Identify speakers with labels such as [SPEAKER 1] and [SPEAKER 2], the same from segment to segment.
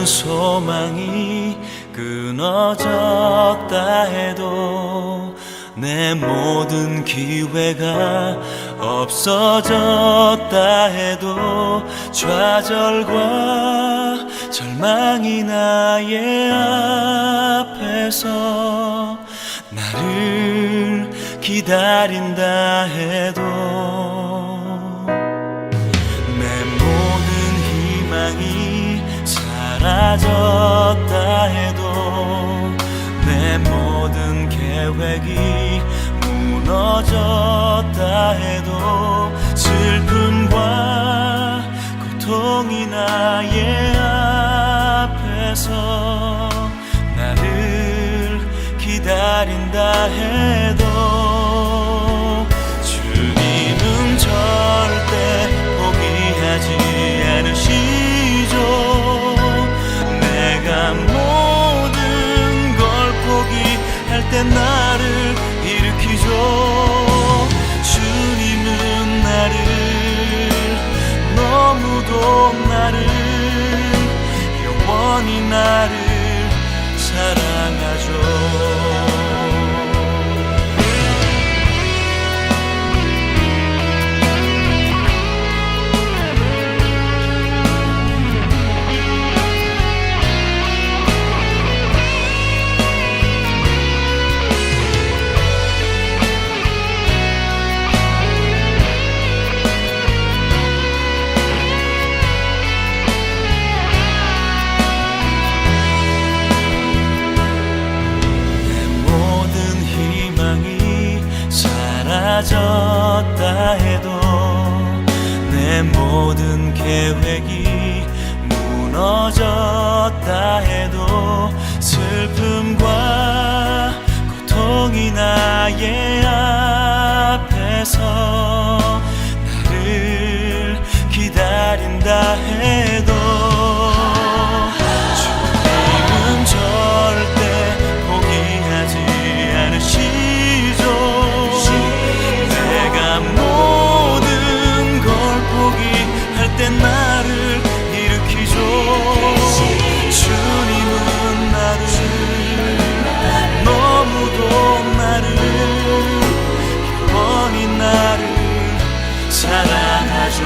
[SPEAKER 1] 소망이 끊어졌다 해도 내 모든 기회가 없어졌다 해도 좌절과 절망이 나의 앞에서 나를 기다린다 해도 내 모든 희망이 사라졌다 해도 내 모든 계획이 무너졌다 해도 슬픔과 고통이 나의 앞에서 나를 기다린다 해도 주님은 절대 포기하지 않으시죠. 내가 모든 걸 포기할 때 나를 일으키죠. 주님은 나를 너무도 나를 영원히 나를 사랑하죠. 사라졌다 해도 내 모든 계획이 무너졌다 해도 슬픔과 고통이 나의 앞에서 나를 기다린다 해도 주님은 절대 포기하지 않으시죠. 모든 걸 포기할 때 나를 일으키죠. 주님은 나를 너무도 나를 영원히 나를 사랑하죠.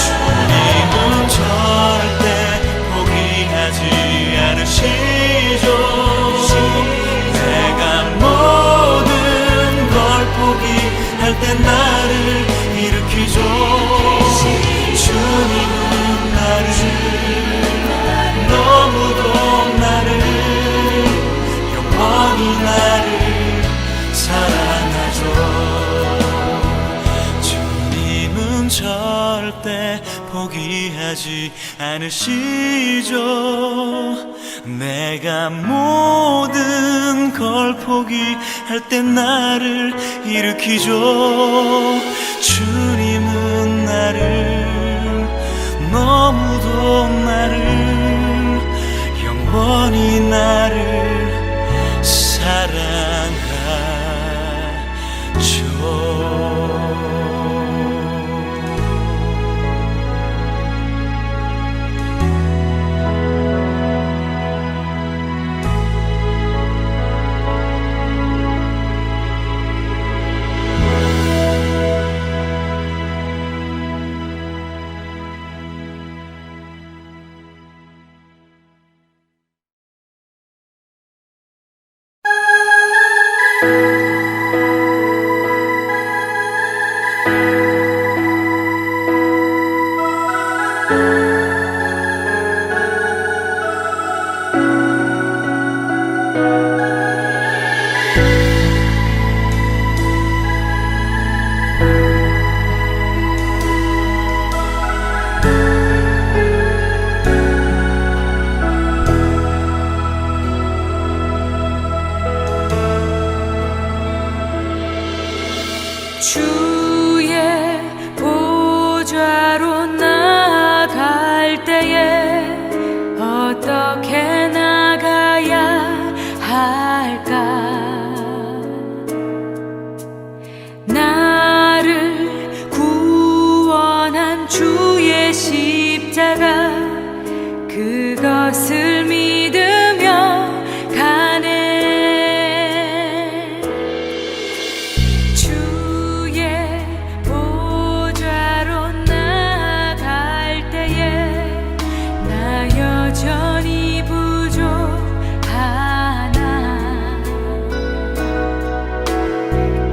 [SPEAKER 1] 주님은 절대 포기하지 않으시죠. 내가 모든 포기할 때 나를 일으키죠. 주님은 나를 너무도 나를 영원히 나를 사랑하죠. 주님은 절대 포기하지 않으시죠. 내가 모든 걸 포기할 때 나를 일으키죠. 주님은 나를 너무도 나를 영원히 나를 사랑하죠.
[SPEAKER 2] 그것을 믿으며 가네. 주의 보좌로 나아갈 때에 나 여전히 부족하나.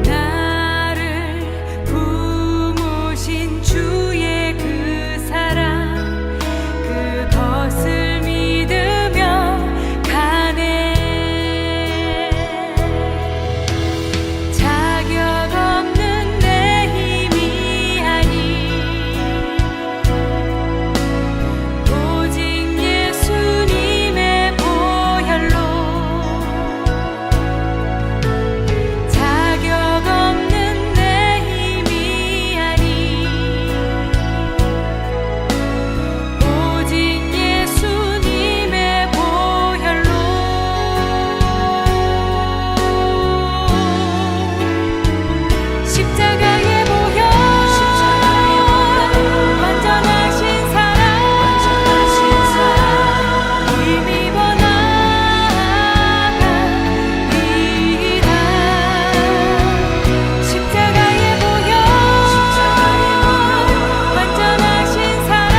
[SPEAKER 2] 나를 품으신 주의 그 사랑, 그것을 믿으며 가네. 자격 없는 내 힘이 아닌 오직 예수님의 보혈로, 자격 없는 내 힘이 아닌 오직 예수님의 보혈로. 십자가의 보혈, 완전하신 사랑, 힘입어 나아갑니다. 십자가의 보혈, 완전하신 사랑,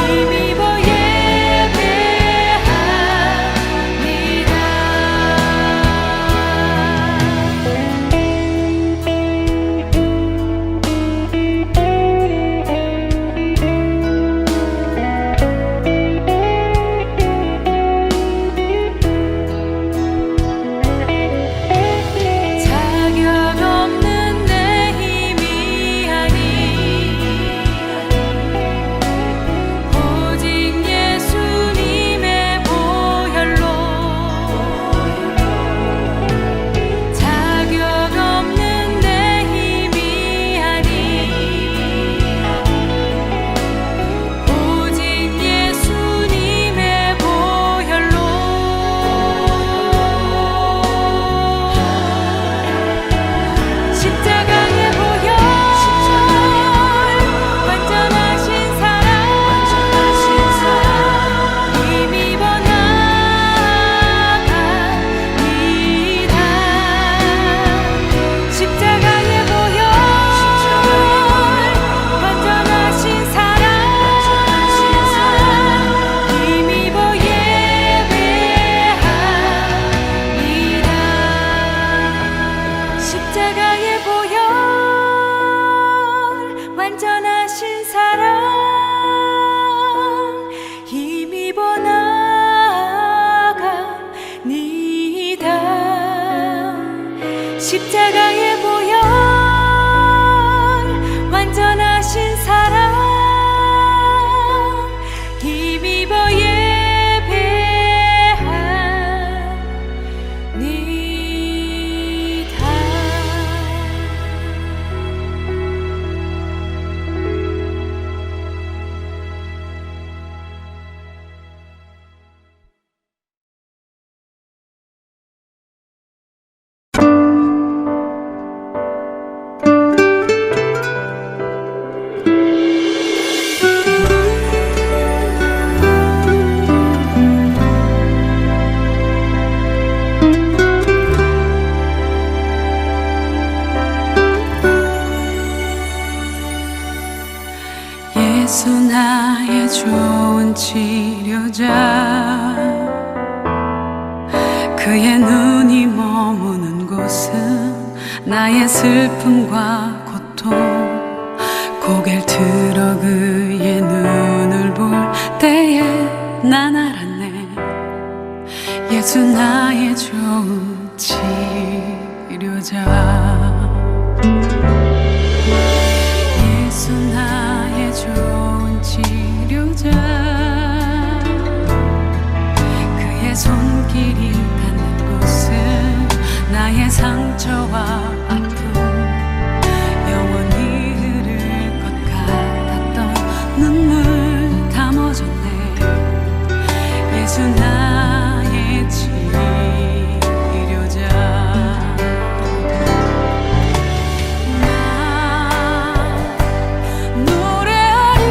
[SPEAKER 2] 힘입어 자격 없는 내 힘이 아닌 오직 예수님의 보혈로, 자격 없는 내 힘이 아닌 오직 예수님의 보혈로. 십자가의 보혈, 완전하신 사랑, 힘입어 나아갑니다. 십자가의 보혈, 완전하신 사랑, 힘입어 예배합니다. 십자가의 보혈, 완전하신 사랑, 힘입어 나아갑니다. 십자가의 보혈, 완전하신 사랑, 힘입어 예수 나의 좋은 치료자, 그의 눈이 머무는 곳은 나의 슬픔과 고통. 고개를 들어 그의 눈을 볼 때에 난 알았네. 예수 나의 좋은 치료자. 예수 나의 좋은 치료자, 그의 손길이 닿는 곳은 나의 상처와 아픔, 영원히 흐를 것 같았던 눈물 다 멎었네. 예수 나의 치료자. 나 노래하리라.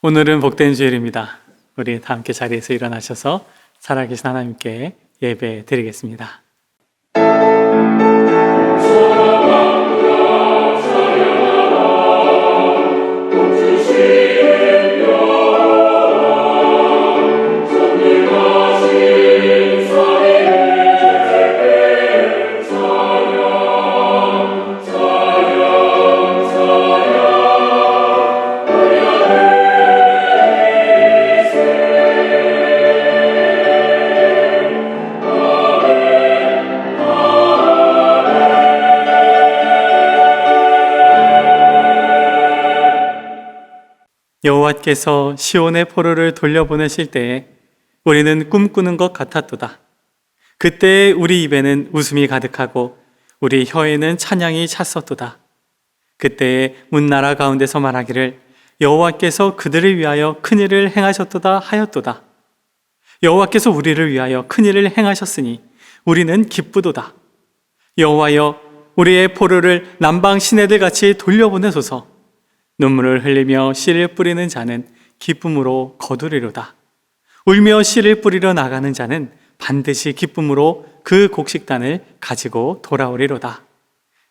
[SPEAKER 3] 오늘은 복된 주일입니다. 우리 다 함께 자리에서 일어나셔서 살아계신 하나님께 예배 드리겠습니다. 여호와께서 시온의 포로를 돌려보내실 때에 우리는 꿈꾸는 것 같았도다. 그때 우리 입에는 웃음이 가득하고 우리 혀에는 찬양이 찼었도다. 그때에 문나라 가운데서 말하기를 여호와께서 그들을 위하여 큰일을 행하셨도다 하였도다. 여호와께서 우리를 위하여 큰일을 행하셨으니 우리는 기쁘도다. 여호와여, 우리의 포로를 남방 시내들 같이 돌려보내소서. 눈물을 흘리며 씨를 뿌리는 자는 기쁨으로 거두리로다. 울며 씨를 뿌리러 나가는 자는 반드시 기쁨으로 그 곡식단을 가지고 돌아오리로다.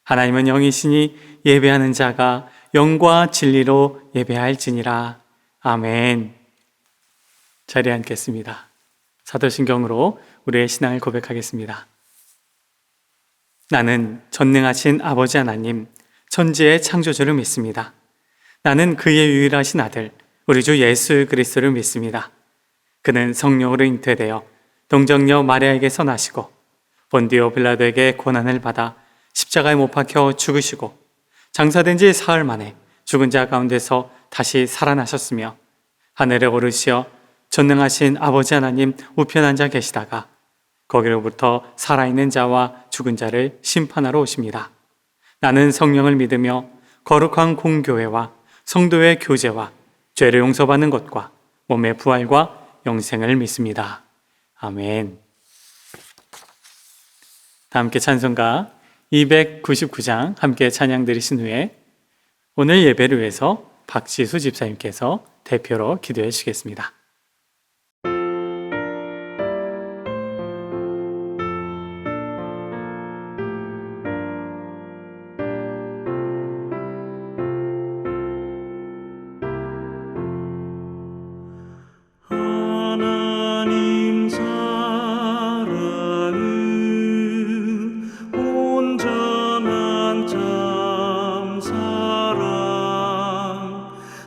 [SPEAKER 3] 하나님은 영이시니 예배하는 자가 영과 진리로 예배할지니라. 아멘. 자리에 앉겠습니다. 사도신경으로 우리의 신앙을 고백하겠습니다. 나는 전능하신 아버지 하나님, 천지의 창조주를 믿습니다. 나는 그의 유일하신 아들, 우리 주 예수 그리스도를 믿습니다. 그는 성령으로 잉태되어 동정녀 마리아에게서 나시고 본디오 빌라도에게 고난을 받아 십자가에 못 박혀 죽으시고 장사된 지 사흘 만에 죽은 자 가운데서 다시 살아나셨으며 하늘에 오르시어 전능하신 아버지 하나님 우편 앉아 계시다가 거기로부터 살아있는 자와 죽은 자를 심판하러 오십니다. 나는 성령을 믿으며 거룩한 공교회와 성도의 교제와 죄를 용서받는 것과 몸의 부활과 영생을 믿습니다. 아멘. 다 함께 찬송가 299장 함께 찬양 드리신 후에 오늘 예배를 위해서 박지수 집사님께서 대표로 기도해 주시겠습니다.
[SPEAKER 1] 하나님 사랑은 온전한 참 사랑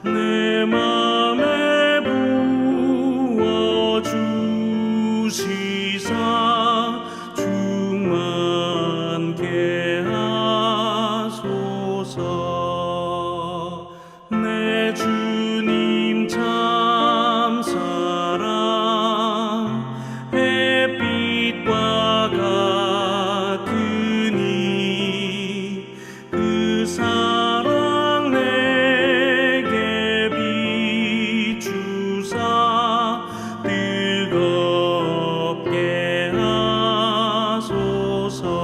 [SPEAKER 1] 내 맘에 부어주시사 충만케 하소서. 내 주님 참 사랑 햇빛과 같으니 그 사랑 내게 비추사 뜨겁게 하소서.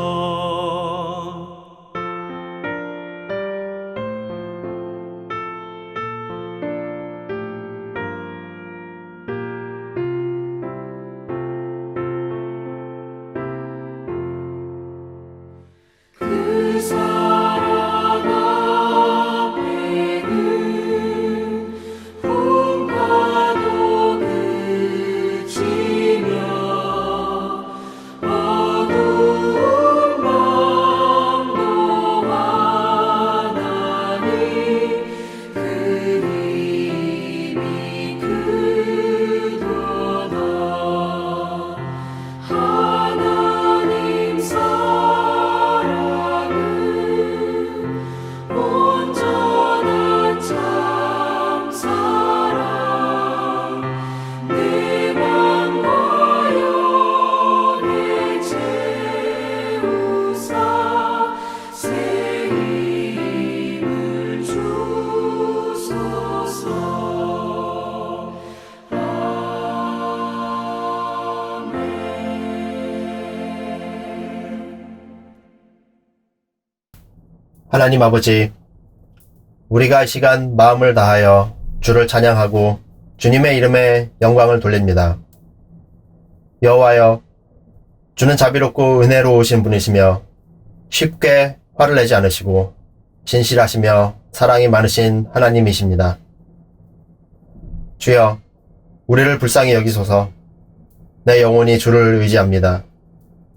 [SPEAKER 2] 그 사랑 앞에는 풍파도 그치며 어두운 밤도 환하니 그 힘이 크도다. 하나님 사랑은 온전한 참 사랑 내 맘과 영에 채우사 새 힘을 주소서.
[SPEAKER 4] 하나님 아버지, 우리가 이 시간 마음을 다하여 주를 찬양하고 주님의 이름에 영광을 돌립니다. 여호와여, 주는 자비롭고 은혜로우신 분이시며 쉽게 화를 내지 않으시고 신실하시며 사랑이 많으신 하나님이십니다. 주여, 우리를 불쌍히 여기소서. 내 영혼이 주를 의지합니다.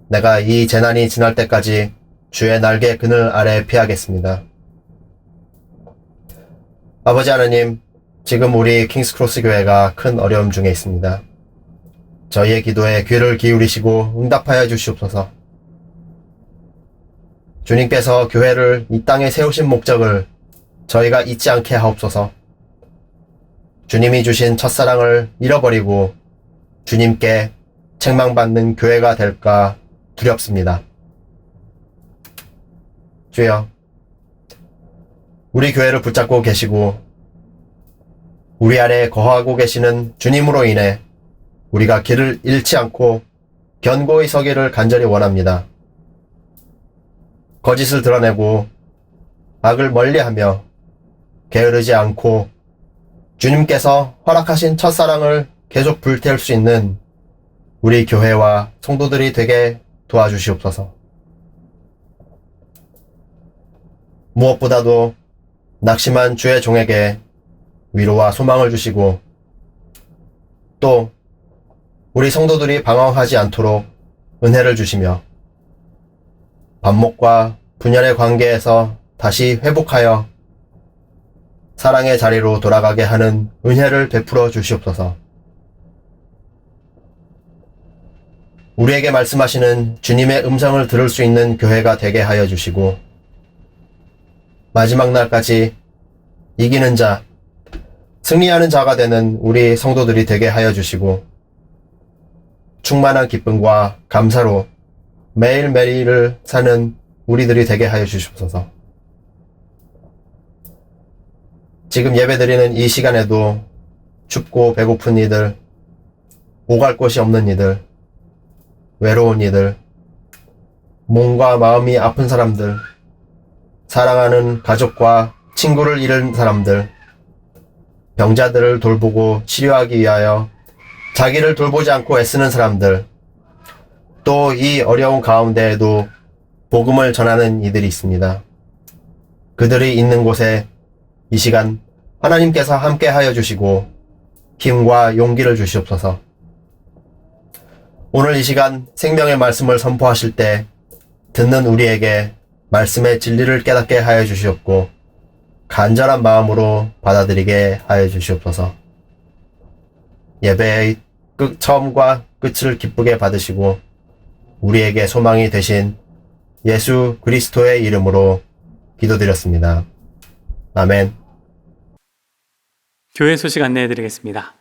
[SPEAKER 4] 내가 이 재난이 지날 때까지 주의 날개 그늘 아래 피하겠습니다. 아버지 하나님, 지금 우리 킹스크로스 교회가 큰 어려움 중에 있습니다. 저희의 기도에 귀를 기울이시고 응답하여 주시옵소서. 주님께서 교회를 이 땅에 세우신 목적을 저희가 잊지 않게 하옵소서. 주님이 주신 첫사랑을 잃어버리고 주님께 책망받는 교회가 될까 두렵습니다. 주여, 우리 교회를 붙잡고 계시고 우리 안에 거하고 계시는 주님으로 인해 우리가 길을 잃지 않고 견고히 서기를 간절히 원합니다. 거짓을 드러내고 악을 멀리하며 게으르지 않고 주님께서 허락하신 첫사랑을 계속 불태울 수 있는 우리 교회와 성도들이 되게 도와주시옵소서. 무엇보다도 낙심한 주의 종에게 위로와 소망을 주시고 또 우리 성도들이 방황하지 않도록 은혜를 주시며 반목과 분열의 관계에서 다시 회복하여 사랑의 자리로 돌아가게 하는 은혜를 베풀어 주시옵소서. 우리에게 말씀하시는 주님의 음성을 들을 수 있는 교회가 되게 하여 주시고 마지막 날까지 이기는 자, 승리하는 자가 되는 우리 성도들이 되게 하여 주시고 충만한 기쁨과 감사로 매일매일을 사는 우리들이 되게 하여 주시옵소서. 지금 예배드리는 이 시간에도 춥고 배고픈 이들, 오갈 곳이 없는 이들, 외로운 이들, 몸과 마음이 아픈 사람들, 사랑하는 가족과 친구를 잃은 사람들, 병자들을 돌보고 치료하기 위하여 자기를 돌보지 않고 애쓰는 사람들, 또 이 어려운 가운데에도 복음을 전하는 이들이 있습니다. 그들이 있는 곳에 이 시간 하나님께서 함께 하여 주시고 힘과 용기를 주시옵소서. 오늘 이 시간 생명의 말씀을 선포하실 때 듣는 우리에게 말씀의 진리를 깨닫게 하여 주시옵고 간절한 마음으로 받아들이게 하여 주시옵소서. 예배의 처음과 끝을 기쁘게 받으시고 우리에게 소망이 되신 예수 그리스도의 이름으로 기도드렸습니다. 아멘.
[SPEAKER 3] 교회 소식 안내해 드리겠습니다.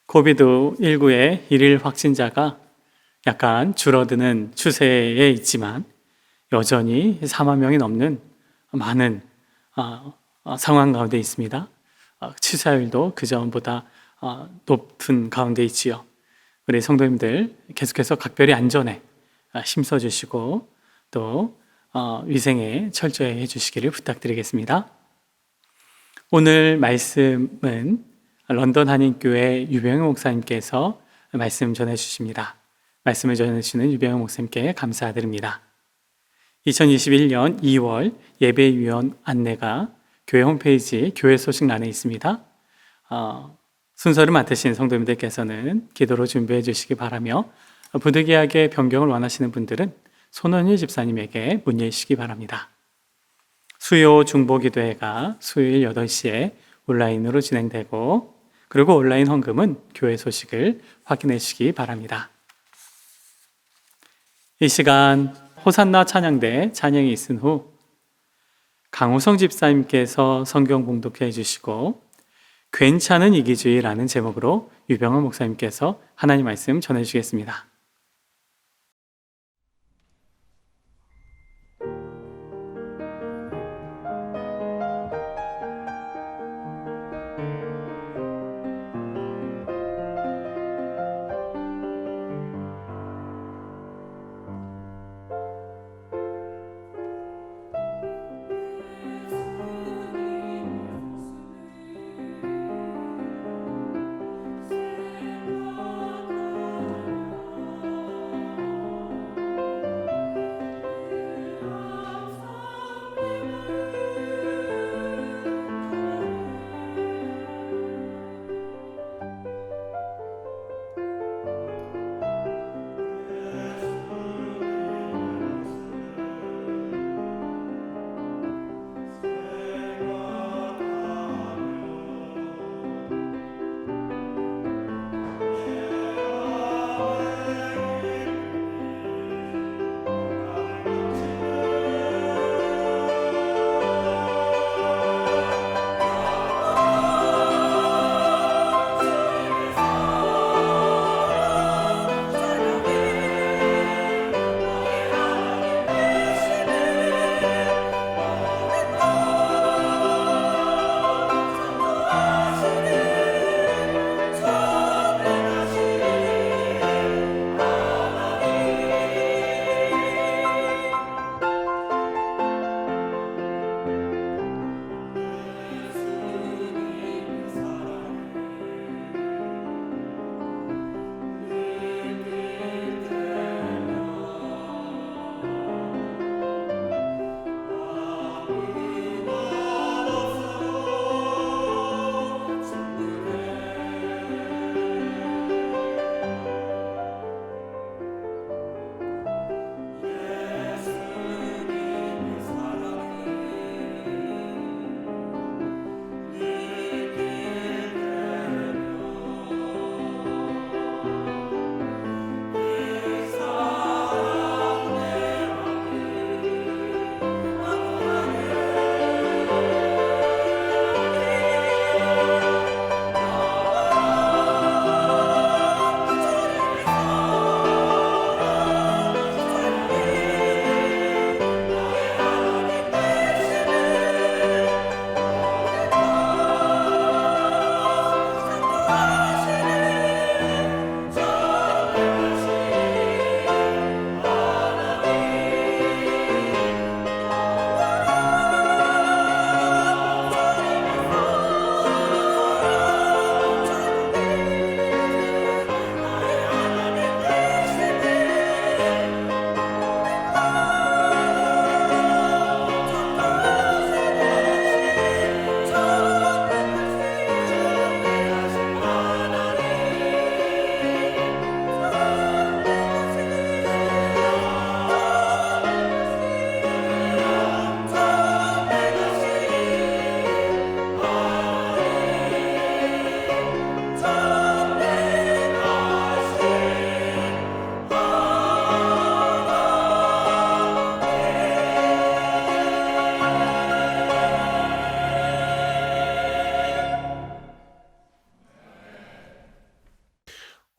[SPEAKER 3] 코비드19의 일일 확진자가 약간 줄어드는 추세에 있지만 여전히 4만 명이 넘는 많은 상황 가운데 있습니다. 치사율도 그전보다 높은 가운데 있지요. 우리 성도님들 계속해서 각별히 안전에 힘써주시고 또 위생에 철저히 해주시기를 부탁드리겠습니다. 오늘 말씀은 런던 한인교회 유병영 목사님께서 말씀 전해주십니다. 말씀을 전해주시는 유병영 목사님께 감사드립니다. 2021년 2월 예배위원 안내가 교회 홈페이지 교회 소식란에 있습니다. 순서를 맡으신 성도님들께서는 기도로 준비해 주시기 바라며 부득이하게 변경을 원하시는 분들은 손원일 집사님에게 문의해 주시기 바랍니다. 수요 중보기도회가 수요일 8시에 온라인으로 진행되고 그리고 온라인 헌금은 교회 소식을 확인해 주시기 바랍니다. 이 시간 호산나 찬양대 찬양이 있은 후 강호성 집사님께서 성경 봉독해 주시고 괜찮은 이기주의라는 제목으로 유병헌 목사님께서 하나님 말씀 전해 주시겠습니다.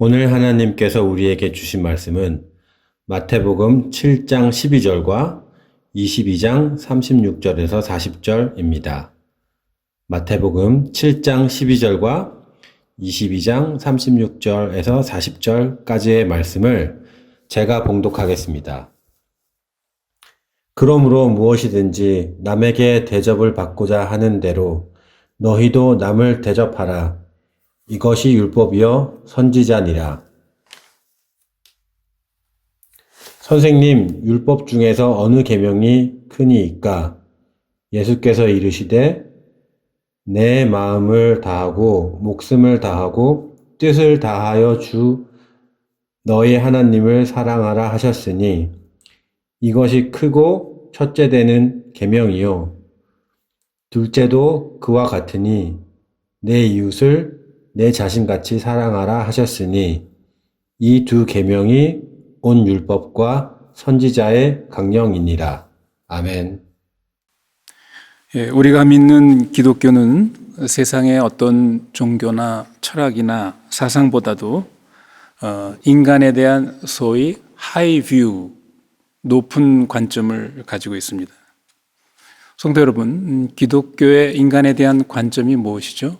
[SPEAKER 5] 오늘 하나님께서 우리에게 주신 말씀은 마태복음 7장 12절과 22장 36절에서 40절입니다. 마태복음 7장 12절과 22장 36절에서 40절까지의 말씀을 제가 봉독하겠습니다. 그러므로 무엇이든지 남에게 대접을 받고자 하는 대로 너희도 남을 대접하라. 이것이 율법이요 선지자니라. 선생님, 율법 중에서 어느 계명이 크니이까? 예수께서 이르시되 내 마음을 다하고 목숨을 다하고 뜻을 다하여 주 너희 하나님을 사랑하라 하셨으니 이것이 크고 첫째 되는 계명이요 둘째도 그와 같으니 내 이웃을 내 자신같이 사랑하라 하셨으니 이 두 계명이 온 율법과 선지자의 강령이니라. 아멘.
[SPEAKER 6] 우리가 믿는 기독교는 세상의 어떤 종교나 철학이나 사상보다도 인간에 대한 소위 하이 뷰, 높은 관점을 가지고 있습니다. 성도 여러분, 기독교의 인간에 대한 관점이 무엇이죠?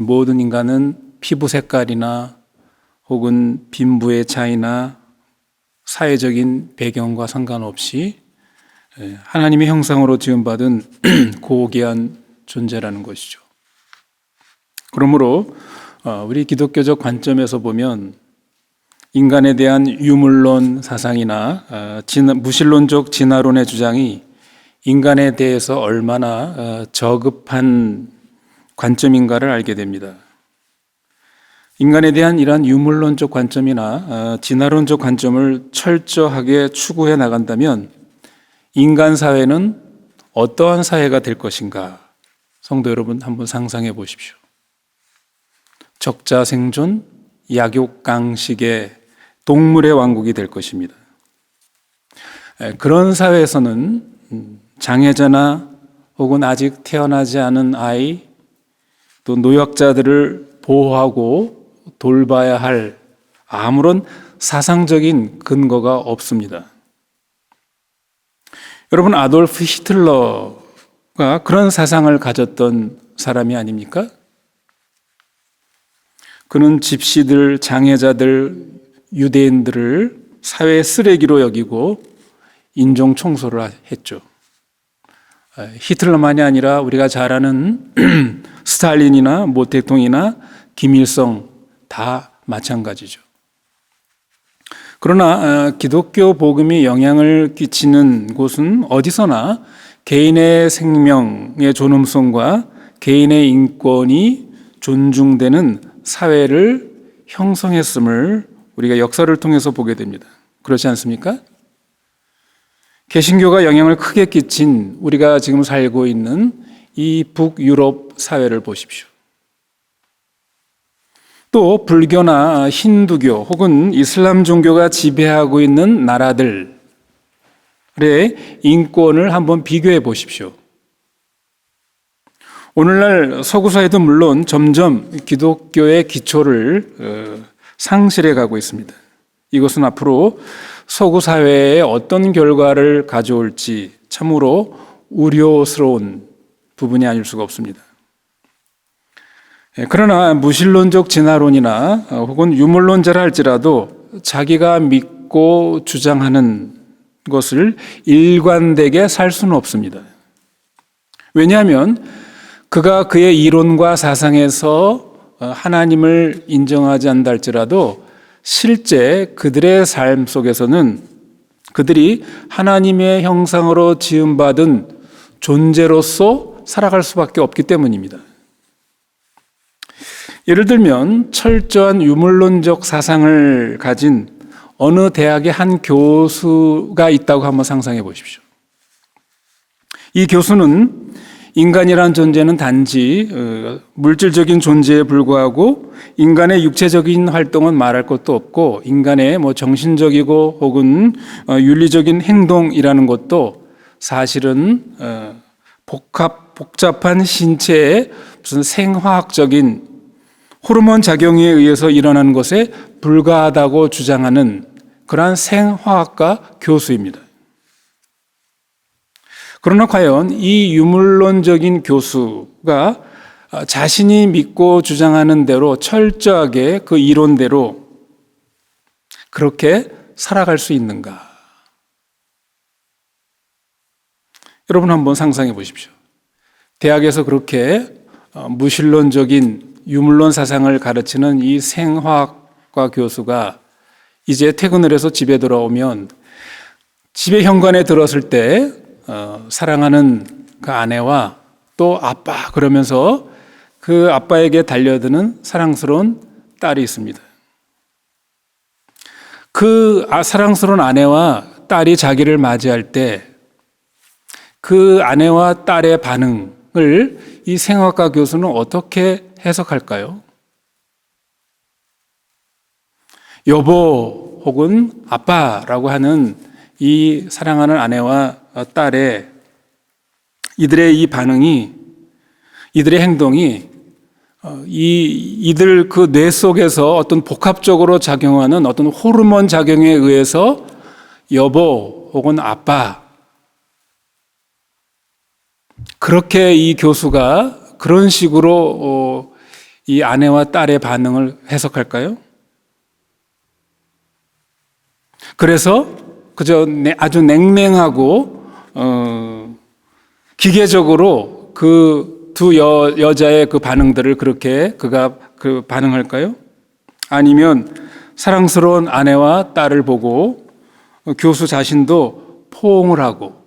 [SPEAKER 6] 모든 인간은 피부 색깔이나 혹은 빈부의 차이나 사회적인 배경과 상관없이 하나님의 형상으로 지음받은 고귀한 존재라는 것이죠. 그러므로 우리 기독교적 관점에서 보면 인간에 대한 유물론 사상이나 무신론적 진화론의 주장이 인간에 대해서 얼마나 저급한 관점인가를 알게 됩니다. 인간에 대한 이러한 유물론적 관점이나 진화론적 관점을 철저하게 추구해 나간다면 인간 사회는 어떠한 사회가 될 것인가? 성도 여러분 한번 상상해 보십시오. 적자 생존, 약육강식의 동물의 왕국이 될 것입니다. 그런 사회에서는 장애자나 혹은 아직 태어나지 않은 아이, 또 노약자들을 보호하고 돌봐야 할 아무런 사상적인 근거가 없습니다. 여러분, 아돌프 히틀러가 그런 사상을 가졌던 사람이 아닙니까? 그는 집시들, 장애자들, 유대인들을 사회의 쓰레기로 여기고 인종 청소를 했죠. 히틀러만이 아니라 우리가 잘 아는 스탈린이나 모 대통령이나 김일성 다 마찬가지죠. 그러나 기독교 복음이 영향을 끼치는 곳은 어디서나 개인의 생명의 존엄성과 개인의 인권이 존중되는 사회를 형성했음을 우리가 역사를 통해서 보게 됩니다. 그렇지 않습니까? 개신교가 영향을 크게 끼친 우리가 지금 살고 있는 이 북유럽 사회를 보십시오. 또 불교나 힌두교 혹은 이슬람 종교가 지배하고 있는 나라들의 인권을 한번 비교해 보십시오. 오늘날 서구 사회도 물론 점점 기독교의 기초를 상실해 가고 있습니다. 이것은 앞으로 서구 사회에 어떤 결과를 가져올지 참으로 우려스러운 부분이 아닐 수가 없습니다. 그러나 무신론적 진화론이나 혹은 유물론자라 할지라도 자기가 믿고 주장하는 것을 일관되게 살 수는 없습니다. 왜냐하면 그가 그의 이론과 사상에서 하나님을 인정하지 않는다 할지라도 실제 그들의 삶 속에서는 그들이 하나님의 형상으로 지음받은 존재로서 살아갈 수밖에 없기 때문입니다. 예를 들면 철저한 유물론적 사상을 가진 어느 대학의 한 교수가 있다고 한번 상상해 보십시오. 이 교수는 인간이란 존재는 단지 물질적인 존재에 불과하고 인간의 육체적인 활동은 말할 것도 없고 인간의 정신적이고 혹은 윤리적인 행동이라는 것도 사실은 복잡한 신체의 무슨 생화학적인 호르몬 작용에 의해서 일어나는 것에 불과하다고 주장하는 그러한 생화학과 교수입니다. 그러나 과연 이 유물론적인 교수가 자신이 믿고 주장하는 대로 철저하게 그 이론대로 그렇게 살아갈 수 있는가? 여러분 한번 상상해 보십시오. 대학에서 그렇게 무신론적인 유물론 사상을 가르치는 이 생화학과 교수가 이제 퇴근을 해서 집에 돌아오면 집에 현관에 들어섰을 때 사랑하는 그 아내와 또 아빠 그러면서 그 아빠에게 달려드는 사랑스러운 딸이 있습니다. 그 사랑스러운 아내와 딸이 자기를 맞이할 때 그 아내와 딸의 반응을 이 생화학과 교수는 어떻게 해석할까요? 여보 혹은 아빠라고 하는 이 사랑하는 아내와 딸의 이들의 이 반응이, 이들의 행동이 이들 그 뇌 속에서 어떤 복합적으로 작용하는 어떤 호르몬 작용에 의해서 여보 혹은 아빠, 그렇게 이 교수가 그런 식으로 이 아내와 딸의 반응을 해석할까요? 그래서 그저 아주 냉랭하고 기계적으로 그 두 여자의 그 반응들을 그렇게 그가 반응할까요? 아니면 사랑스러운 아내와 딸을 보고 교수 자신도 포옹을 하고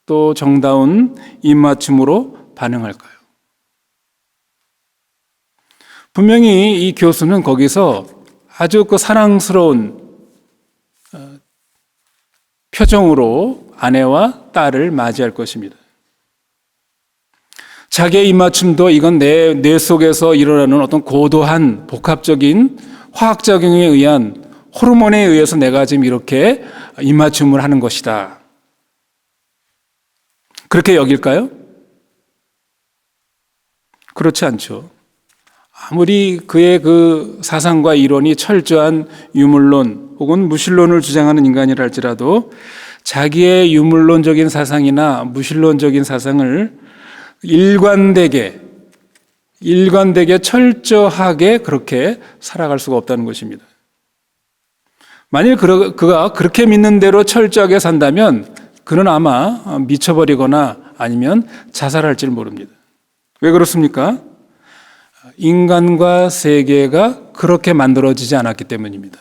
[SPEAKER 6] 또 정다운 입맞춤으로 반응할까요? 분명히 이 교수는 거기서 아주 그 사랑스러운 표정으로 아내와 딸을 맞이할 것입니다. 자기의 입맞춤도 이건 내 뇌 속에서 일어나는 어떤 고도한 복합적인 화학작용에 의한 호르몬에 의해서 내가 지금 이렇게 입맞춤을 하는 것이다. 그렇게 여길까요? 그렇지 않죠. 아무리 그의 그 사상과 이론이 철저한 유물론 혹은 무신론을 주장하는 인간이라 할지라도 자기의 유물론적인 사상이나 무신론적인 사상을 일관되게 철저하게 그렇게 살아갈 수가 없다는 것입니다. 만일 그가 그렇게 믿는 대로 철저하게 산다면 그는 아마 미쳐버리거나 아니면 자살할지 모릅니다. 왜 그렇습니까? 인간과 세계가 그렇게 만들어지지 않았기 때문입니다.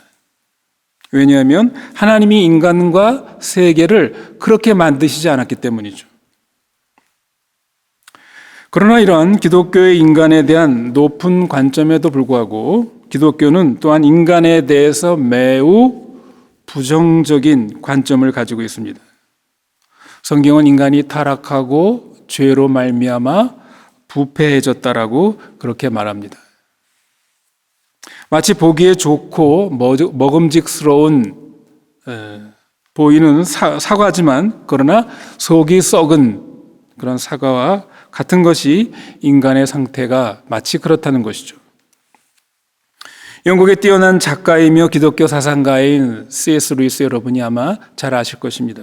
[SPEAKER 6] 왜냐하면 하나님이 인간과 세계를 그렇게 만드시지 않았기 때문이죠. 그러나 이러한 기독교의 인간에 대한 높은 관점에도 불구하고 기독교는 또한 인간에 대해서 매우 부정적인 관점을 가지고 있습니다. 성경은 인간이 타락하고 죄로 말미암아 부패해졌다라고 그렇게 말합니다. 마치 보기에 좋고 먹음직스러운 보이는 사과지만 그러나 속이 썩은 그런 사과와 같은 것이 인간의 상태가 마치 그렇다는 것이죠. 영국의 뛰어난 작가이며 기독교 사상가인 C.S. 루이스 여러분이 아마 잘 아실 것입니다.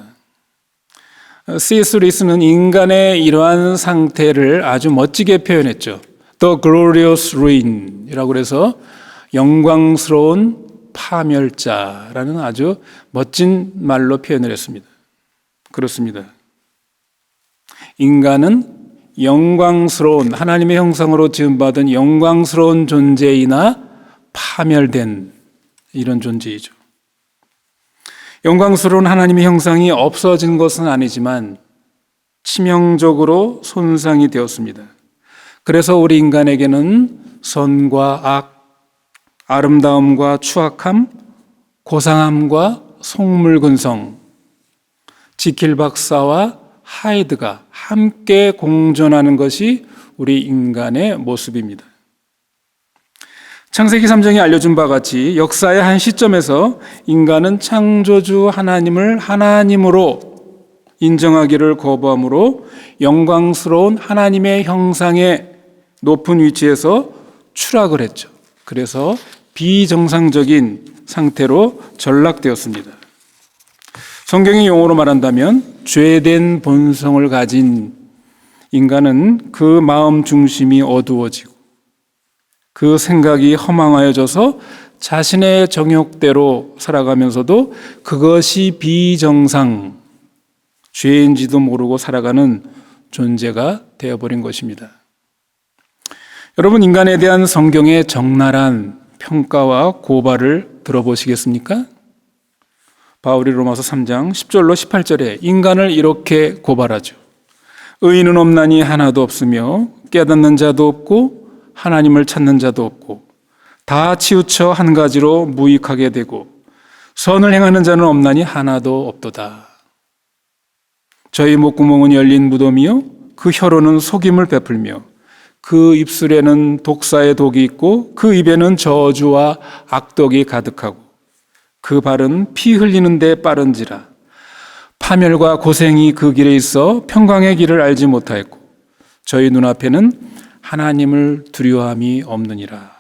[SPEAKER 6] C.S. 루이스는 인간의 이러한 상태를 아주 멋지게 표현했죠. The glorious ruin이라고 해서 영광스러운 파멸자라는 아주 멋진 말로 표현을 했습니다. 그렇습니다. 인간은 영광스러운 하나님의 형상으로 지음받은 영광스러운 존재이나 파멸된 이런 존재이죠. 영광스러운 하나님의 형상이 없어진 것은 아니지만 치명적으로 손상이 되었습니다. 그래서 우리 인간에게는 선과 악, 아름다움과 추악함, 고상함과 속물근성, 지킬박사와 하이드가 함께 공존하는 것이 우리 인간의 모습입니다. 창세기 3장이 알려준 바와 같이 역사의 한 시점에서 인간은 창조주 하나님을 하나님으로 인정하기를 거부함으로 영광스러운 하나님의 형상의 높은 위치에서 추락을 했죠. 그래서 비정상적인 상태로 전락되었습니다. 성경의 용어로 말한다면 죄된 본성을 가진 인간은 그 마음 중심이 어두워지고 그 생각이 허망하여져서 자신의 정욕대로 살아가면서도 그것이 비정상, 죄인지도 모르고 살아가는 존재가 되어버린 것입니다. 여러분, 인간에 대한 성경의 적나라한 평가와 고발을 들어보시겠습니까? 바울이 로마서 3장 10절로 18절에 인간을 이렇게 고발하죠. 의인은 없나니 하나도 없으며 깨닫는 자도 없고 하나님을 찾는 자도 없고 다 치우쳐 한 가지로 무익하게 되고 선을 행하는 자는 없나니 하나도 없도다. 저희 목구멍은 열린 무덤이요 그 혀로는 속임을 베풀며 그 입술에는 독사의 독이 있고 그 입에는 저주와 악독이 가득하고 그 발은 피 흘리는 데 빠른지라. 파멸과 고생이 그 길에 있어 평강의 길을 알지 못하였고 저희 눈앞에는 하나님을 두려워함이 없느니라.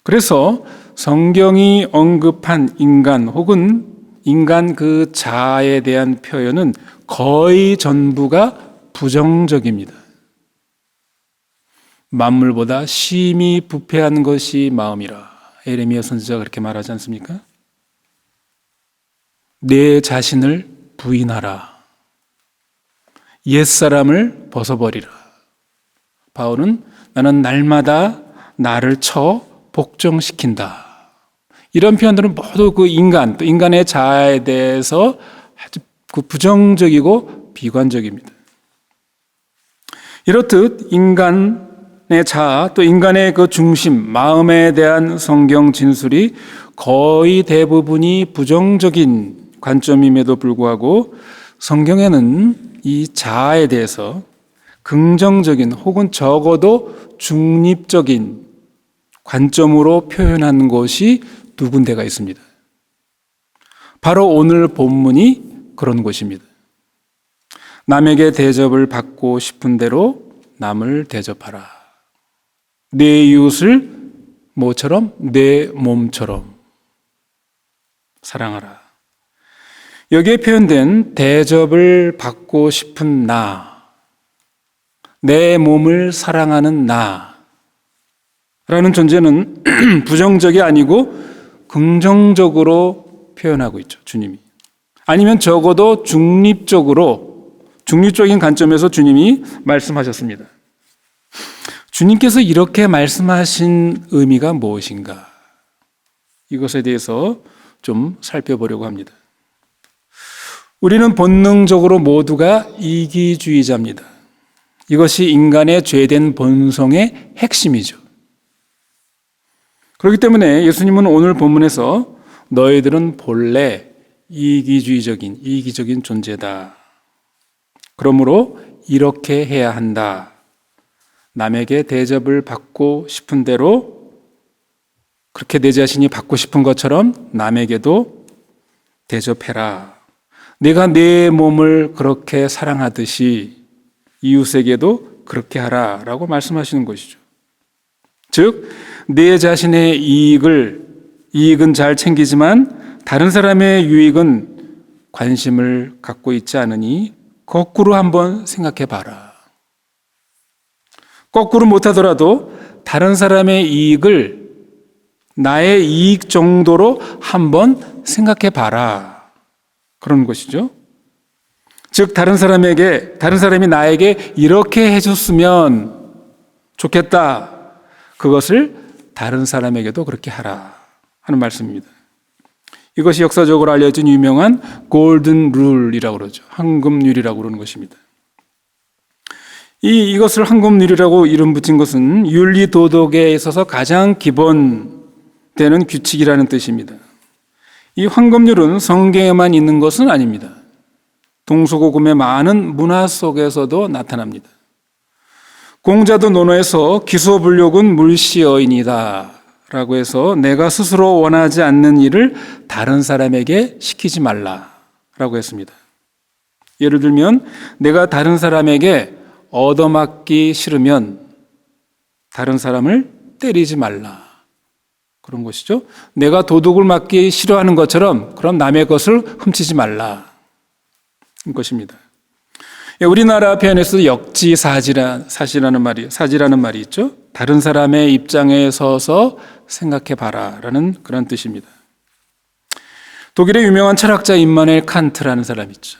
[SPEAKER 6] 그래서 성경이 언급한 인간 혹은 인간 그 자아에 대한 표현은 거의 전부가 부정적입니다. 만물보다 심히 부패한 것이 마음이라. 에레미야 선지자가 그렇게 말하지 않습니까? 내 자신을 부인하라. 옛사람을 벗어버리라. 바울은 나는 날마다 나를 쳐 복종시킨다. 이런 표현들은 모두 그 인간, 또 인간의 자아에 대해서 아주 그 부정적이고 비관적입니다. 이렇듯 인간의 자아, 또 인간의 그 중심, 마음에 대한 성경 진술이 거의 대부분이 부정적인 관점임에도 불구하고 성경에는 이 자아에 대해서 긍정적인 혹은 적어도 중립적인 관점으로 표현한 것이 두 군데가 있습니다. 바로 오늘 본문이 그런 것입니다. 남에게 대접을 받고 싶은 대로 남을 대접하라. 내 이웃을 뭐처럼? 내 몸처럼 사랑하라. 여기에 표현된 대접을 받고 싶은 나, 내 몸을 사랑하는 나라는 존재는 부정적이 아니고 긍정적으로 표현하고 있죠, 주님이. 아니면 적어도 중립적인 관점에서 주님이 말씀하셨습니다. 주님께서 이렇게 말씀하신 의미가 무엇인가? 이것에 대해서 좀 살펴보려고 합니다. 우리는 본능적으로 모두가 이기주의자입니다. 이것이 인간의 죄된 본성의 핵심이죠. 그렇기 때문에 예수님은 오늘 본문에서 너희들은 본래 이기적인 존재다. 그러므로 이렇게 해야 한다. 남에게 대접을 받고 싶은 대로 그렇게 내 자신이 받고 싶은 것처럼 남에게도 대접해라. 내가 내 몸을 그렇게 사랑하듯이 이웃에게도 그렇게 하라라고 말씀하시는 것이죠. 즉, 내 자신의 이익은 잘 챙기지만 다른 사람의 유익은 관심을 갖고 있지 않으니 거꾸로 한번 생각해 봐라. 거꾸로 못하더라도 다른 사람의 이익을 나의 이익 정도로 한번 생각해 봐라. 그런 것이죠. 즉, 다른 사람이 나에게 이렇게 해줬으면 좋겠다. 그것을 다른 사람에게도 그렇게 하라 하는 말씀입니다. 이것이 역사적으로 알려진 유명한 골든 룰이라고 그러죠. 황금률이라고 그러는 것입니다. 이것을 황금률이라고 이름 붙인 것은 윤리 도덕에 있어서 가장 기본되는 규칙이라는 뜻입니다. 이 황금률은 성경에만 있는 것은 아닙니다. 동서고금의 많은 문화 속에서도 나타납니다. 공자도 논어에서 기소불욕은 물시어인이다 라고 해서 내가 스스로 원하지 않는 일을 다른 사람에게 시키지 말라 라고 했습니다. 예를 들면 내가 다른 사람에게 얻어맞기 싫으면 다른 사람을 때리지 말라. 그런 것이죠. 내가 도둑을 맞기 싫어하는 것처럼 그럼 남의 것을 훔치지 말라. 것입니다. 우리나라 표현에서 역지사지라는 말이 있죠. 다른 사람의 입장에 서서 생각해 봐라라는 그런 뜻입니다. 독일의 유명한 철학자 임마누엘 칸트라는 사람이 있죠.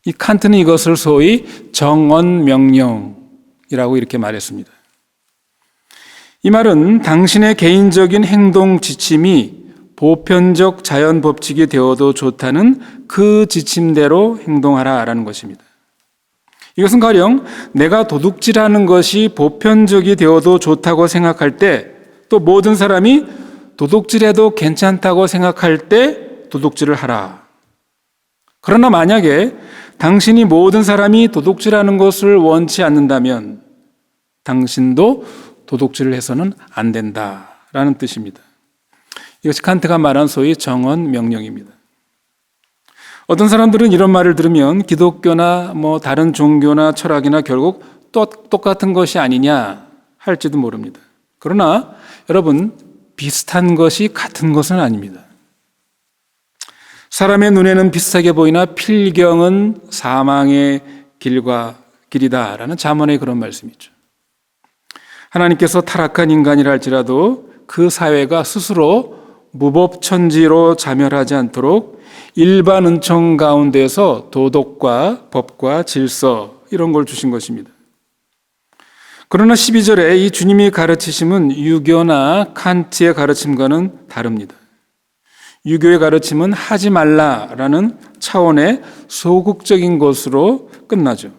[SPEAKER 6] 이 칸트는 이것을 소위 정언명령이라고 이렇게 말했습니다. 이 말은 당신의 개인적인 행동 지침이 보편적 자연 법칙이 되어도 좋다는 그 지침대로 행동하라라는 것입니다. 이것은 가령 내가 도둑질하는 것이 보편적이 되어도 좋다고 생각할 때, 또 모든 사람이 도둑질해도 괜찮다고 생각할 때 도둑질을 하라. 그러나 만약에 당신이 모든 사람이 도둑질하는 것을 원치 않는다면 당신도 도둑질을 해서는 안 된다라는 뜻입니다. 이것이 칸트가 말한 소위 정언 명령입니다. 어떤 사람들은 이런 말을 들으면 기독교나 다른 종교나 철학이나 결국 똑같은 것이 아니냐 할지도 모릅니다. 그러나 여러분, 비슷한 것이 같은 것은 아닙니다. 사람의 눈에는 비슷하게 보이나 필경은 사망의 길이다라는 잠언의 그런 말씀이죠. 하나님께서 타락한 인간이라 할지라도 그 사회가 스스로 무법천지로 자멸하지 않도록 일반 은총 가운데서 도덕과 법과 질서 이런 걸 주신 것입니다. 그러나 12절에 이 주님이 가르치심은 유교나 칸트의 가르침과는 다릅니다. 유교의 가르침은 하지 말라라는 차원의 소극적인 것으로 끝나죠.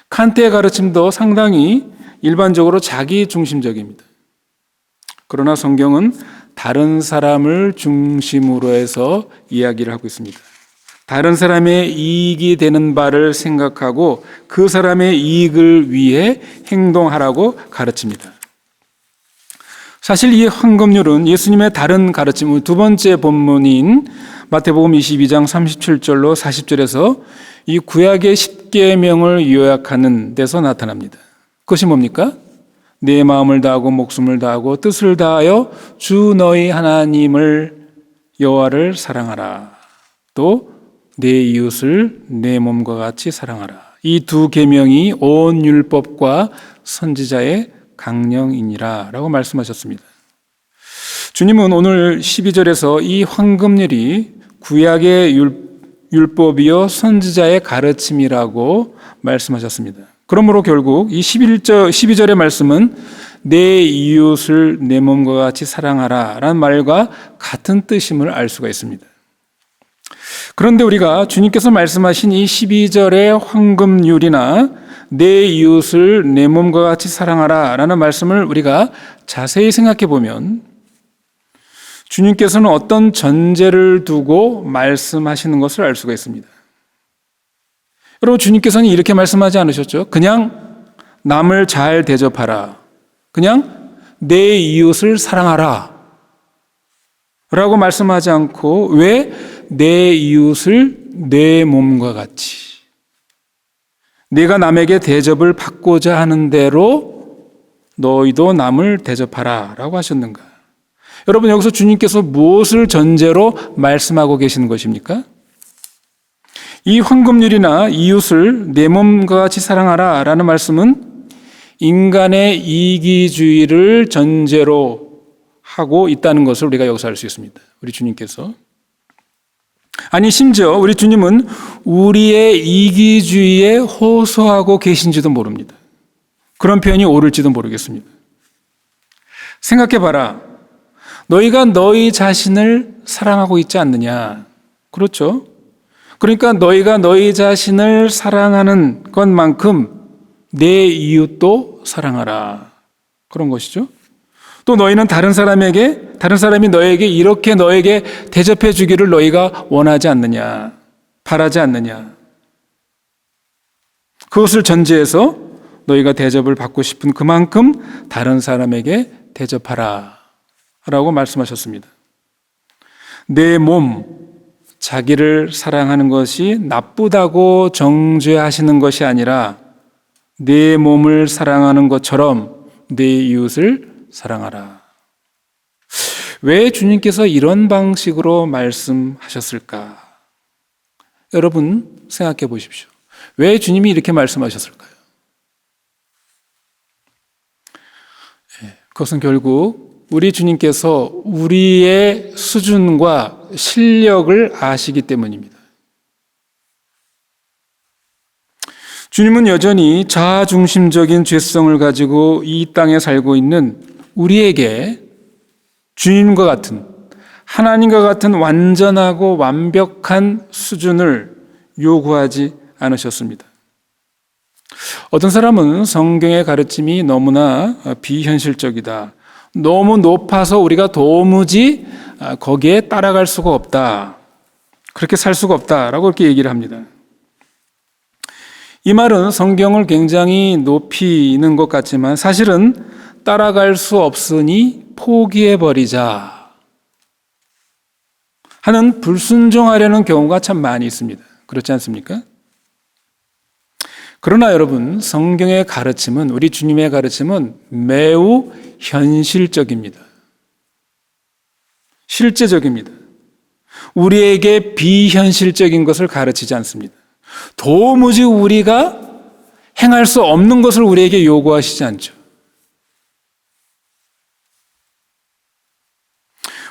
[SPEAKER 6] 칸트의 가르침도 상당히 일반적으로 자기 중심적입니다. 그러나 성경은 다른 사람을 중심으로 해서 이야기를 하고 있습니다. 다른 사람의 이익이 되는 바를 생각하고 그 사람의 이익을 위해 행동하라고 가르칩니다. 사실 이 황금률은 예수님의 다른 가르침, 두 번째 본문인 마태복음 22장 37절로 40절에서 이 구약의 10계명을 요약하는 데서 나타납니다. 그것이 뭡니까? 내 마음을 다하고 목숨을 다하고 뜻을 다하여 주 너희 하나님을 여호와를 사랑하라. 또 내 이웃을 내 몸과 같이 사랑하라. 이 두 계명이 온 율법과 선지자의 강령이니라 라고 말씀하셨습니다. 주님은 오늘 12절에서 이 황금률이 구약의 율법이요 선지자의 가르침이라고 말씀하셨습니다. 그러므로 결국 이 12절의 말씀은 내 이웃을 내 몸과 같이 사랑하라 라는 말과 같은 뜻임을 알 수가 있습니다. 그런데 우리가 주님께서 말씀하신 이 12절의 황금률이나 내 이웃을 내 몸과 같이 사랑하라 라는 말씀을 우리가 자세히 생각해 보면 주님께서는 어떤 전제를 두고 말씀하시는 것을 알 수가 있습니다. 여러분, 주님께서는 이렇게 말씀하지 않으셨죠? 그냥 남을 잘 대접하라. 그냥 내 이웃을 사랑하라. 라고 말씀하지 않고 왜 내 이웃을 내 몸과 같이 내가 남에게 대접을 받고자 하는 대로 너희도 남을 대접하라 라고 하셨는가? 여러분, 여기서 주님께서 무엇을 전제로 말씀하고 계시는 것입니까? 이 황금률이나 이웃을 내 몸과 같이 사랑하라 라는 말씀은 인간의 이기주의를 전제로 하고 있다는 것을 우리가 여기서 알 수 있습니다. 우리 주님께서. 아니, 심지어 우리 주님은 우리의 이기주의에 호소하고 계신지도 모릅니다. 그런 표현이 옳을지도 모르겠습니다. 생각해봐라. 너희가 너희 자신을 사랑하고 있지 않느냐? 그렇죠? 그러니까 너희가 너희 자신을 사랑하는 것만큼 내 이웃도 사랑하라. 그런 것이죠. 또 너희는 다른 사람이 너에게 이렇게 너에게 대접해 주기를 너희가 원하지 않느냐? 바라지 않느냐? 그것을 전제해서 너희가 대접을 받고 싶은 그만큼 다른 사람에게 대접하라. 라고 말씀하셨습니다. 내 몸, 자기를 사랑하는 것이 나쁘다고 정죄하시는 것이 아니라 내 몸을 사랑하는 것처럼 내 이웃을 사랑하라. 왜 주님께서 이런 방식으로 말씀하셨을까? 여러분 생각해 보십시오. 왜 주님이 이렇게 말씀하셨을까요? 그것은 결국 우리 주님께서 우리의 수준과 실력을 아시기 때문입니다. 주님은 여전히 자아중심적인 죄성을 가지고 이 땅에 살고 있는 우리에게 주님과 같은, 하나님과 같은 완전하고 완벽한 수준을 요구하지 않으셨습니다. 어떤 사람은 성경의 가르침이 너무나 비현실적이다, 너무 높아서 우리가 도무지 거기에 따라갈 수가 없다, 그렇게 살 수가 없다라고 그렇게 얘기를 합니다. 이 말은 성경을 굉장히 높이는 것 같지만 사실은 따라갈 수 없으니 포기해버리자 하는 불순종하려는 경우가 참 많이 있습니다. 그렇지 않습니까? 그러나 여러분, 성경의 가르침은, 우리 주님의 가르침은 매우 현실적입니다. 실제적입니다. 우리에게 비현실적인 것을 가르치지 않습니다. 도무지 우리가 행할 수 없는 것을 우리에게 요구하시지 않죠.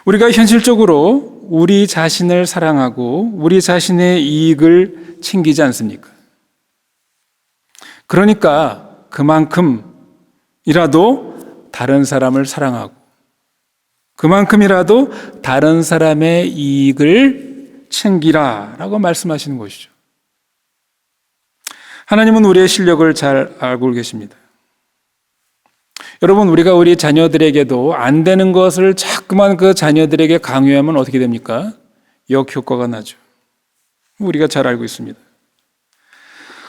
[SPEAKER 6] 우리가 현실적으로 우리 자신을 사랑하고 우리 자신의 이익을 챙기지 않습니까? 그러니까 그만큼이라도 다른 사람을 사랑하고 그만큼이라도 다른 사람의 이익을 챙기라라고 말씀하시는 것이죠. 하나님은 우리의 실력을 잘 알고 계십니다. 여러분, 우리가 우리 자녀들에게도 안 되는 것을 자꾸만 그 자녀들에게 강요하면 어떻게 됩니까? 역효과가 나죠. 우리가 잘 알고 있습니다.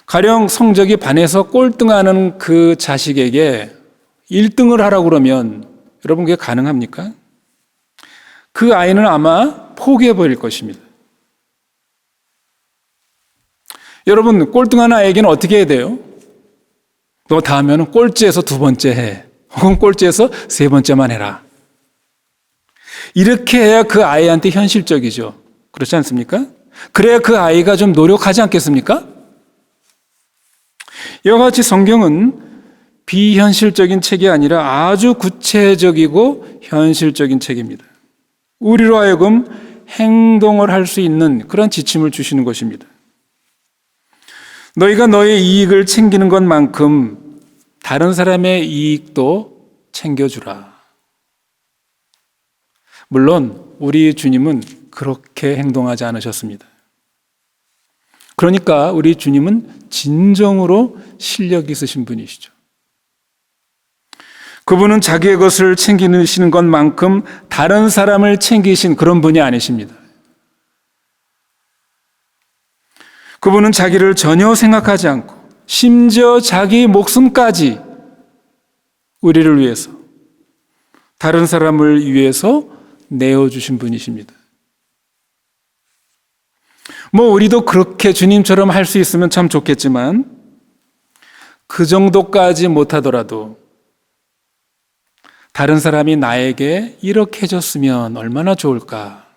[SPEAKER 6] 가령 성적이 반에서 꼴등하는 그 자식에게 1등을 하라고 그러면 여러분 그게 가능합니까? 그 아이는 아마 포기해버릴 것입니다. 여러분, 꼴등하는 아이에게는 어떻게 해야 돼요? 너 다음에는 꼴찌에서 2번째 해. 혹은 꼴찌에서 3번째만 해라. 이렇게 해야 그 아이한테 현실적이죠. 그렇지 않습니까? 그래야 그 아이가 좀 노력하지 않겠습니까? 이와 같이 성경은 비현실적인 책이 아니라 아주 구체적이고 현실적인 책입니다. 우리로 하여금 행동을 할 수 있는 그런 지침을 주시는 것입니다. 너희가 너의 이익을 챙기는 것만큼 다른 사람의 이익도 챙겨주라. 물론 우리 주님은 그렇게 행동하지 않으셨습니다. 그러니까 우리 주님은 진정으로 실력 있으신 분이시죠. 그분은 자기의 것을 챙기시는 것만큼 다른 사람을 챙기신 그런 분이 아니십니다. 그분은 자기를 전혀 생각하지 않고 심지어 자기 목숨까지 우리를 위해서, 다른 사람을 위해서 내어주신 분이십니다. 우리도 그렇게 주님처럼 할 수 있으면 참 좋겠지만 그 정도까지 못하더라도 다른 사람이 나에게 이렇게 해줬으면 얼마나 좋을까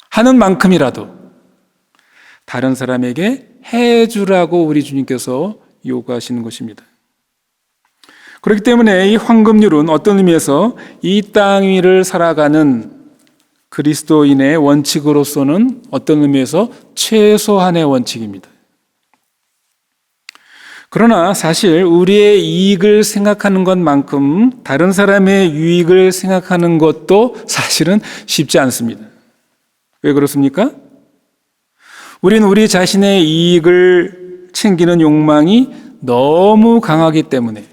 [SPEAKER 6] 하는 만큼이라도 다른 사람에게 해주라고 우리 주님께서 요구하시는 것입니다. 그렇기 때문에 이 황금률은 어떤 의미에서 이 땅 위를 살아가는 그리스도인의 원칙으로서는 어떤 의미에서 최소한의 원칙입니다. 그러나 사실 우리의 이익을 생각하는 것만큼 다른 사람의 유익을 생각하는 것도 사실은 쉽지 않습니다. 왜 그렇습니까? 우리는 우리 자신의 이익을 챙기는 욕망이 너무 강하기 때문에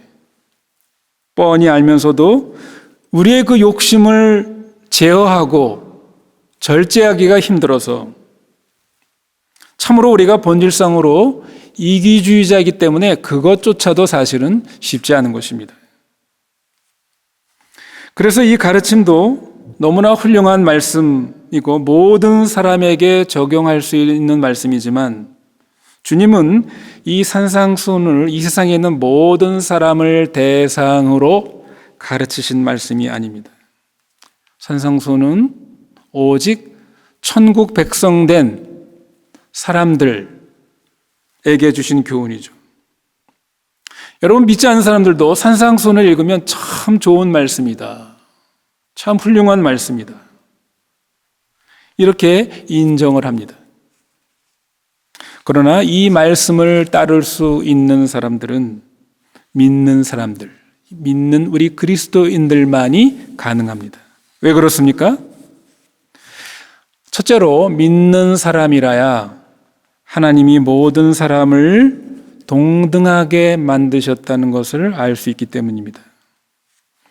[SPEAKER 6] 뻔히 알면서도 우리의 그 욕심을 제어하고 절제하기가 힘들어서 참으로 우리가 본질상으로 이기주의자이기 때문에 그것조차도 사실은 쉽지 않은 것입니다. 그래서 이 가르침도 너무나 훌륭한 말씀이고 모든 사람에게 적용할 수 있는 말씀이지만 주님은 이 산상수훈을 이 세상에 있는 모든 사람을 대상으로 가르치신 말씀이 아닙니다. 산상수는 오직 천국 백성된 사람들에게 주신 교훈이죠. 여러분, 믿지 않는 사람들도 산상수훈을 읽으면 참 좋은 말씀이다, 참 훌륭한 말씀이다, 이렇게 인정을 합니다. 그러나 이 말씀을 따를 수 있는 사람들은 믿는 사람들, 믿는 우리 그리스도인들만이 가능합니다. 왜 그렇습니까? 첫째로, 믿는 사람이라야 하나님이 모든 사람을 동등하게 만드셨다는 것을 알 수 있기 때문입니다.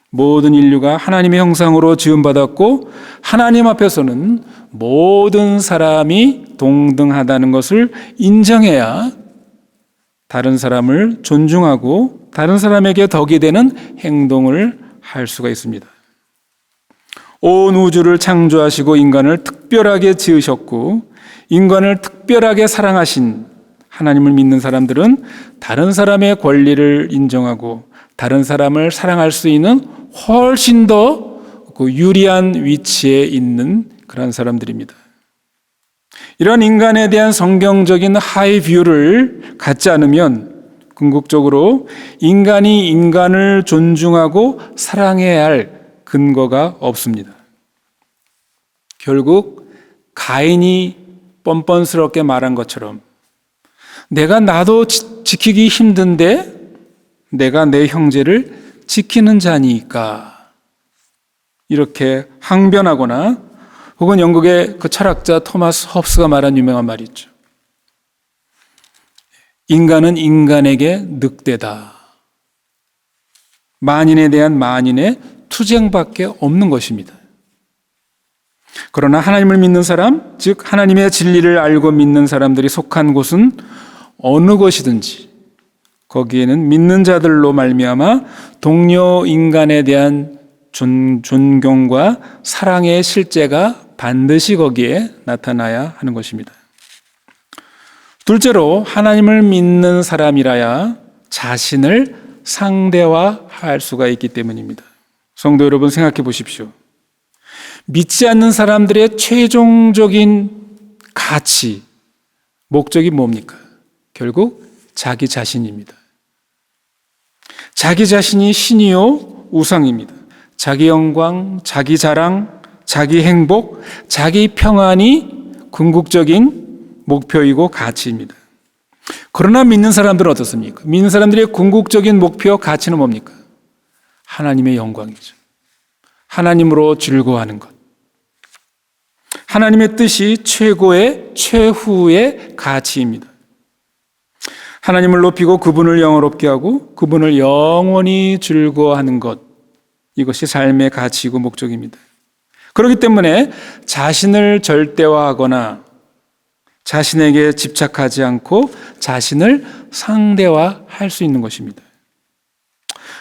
[SPEAKER 6] 모든 인류가 하나님의 형상으로 지음받았고 하나님 앞에서는 모든 사람이 동등하다는 것을 인정해야 다른 사람을 존중하고 다른 사람에게 덕이 되는 행동을 할 수가 있습니다. 온 우주를 창조하시고 인간을 특별하게 지으셨고 인간을 특별하게 사랑하신 하나님을 믿는 사람들은 다른 사람의 권리를 인정하고 다른 사람을 사랑할 수 있는 훨씬 더 유리한 위치에 있는 그런 사람들입니다. 이런 인간에 대한 성경적인 하이뷰를 갖지 않으면 궁극적으로 인간이 인간을 존중하고 사랑해야 할 근거가 없습니다. 결국 가인이 뻔뻔스럽게 말한 것처럼 내가 나도 지키기 힘든데 내가 내 형제를 지키는 자니까, 이렇게 항변하거나 혹은 영국의 그 철학자 토마스 홉스가 말한 유명한 말이 있죠. 인간은 인간에게 늑대다. 만인에 대한 만인의 투쟁밖에 없는 것입니다. 그러나 하나님을 믿는 사람, 즉 하나님의 진리를 알고 믿는 사람들이 속한 곳은 어느 것이든지 거기에는 믿는 자들로 말미암아 동료 인간에 대한 존경과 사랑의 실제가 반드시 거기에 나타나야 하는 것입니다. 둘째로, 하나님을 믿는 사람이라야 자신을 상대화할 수가 있기 때문입니다. 성도 여러분, 생각해 보십시오. 믿지 않는 사람들의 최종적인 가치, 목적이 뭡니까? 결국 자기 자신입니다. 자기 자신이 신이요 우상입니다. 자기 영광, 자기 자랑, 자기 행복, 자기 평안이 궁극적인 목표이고 가치입니다. 그러나 믿는 사람들은 어떻습니까? 믿는 사람들의 궁극적인 목표, 가치는 뭡니까? 하나님의 영광이죠. 하나님으로 즐거워하는 것. 하나님의 뜻이 최고의, 최후의 가치입니다. 하나님을 높이고 그분을 영화롭게 하고 그분을 영원히 즐거워하는 것, 이것이 삶의 가치이고 목적입니다. 그렇기 때문에 자신을 절대화하거나 자신에게 집착하지 않고 자신을 상대화할 수 있는 것입니다.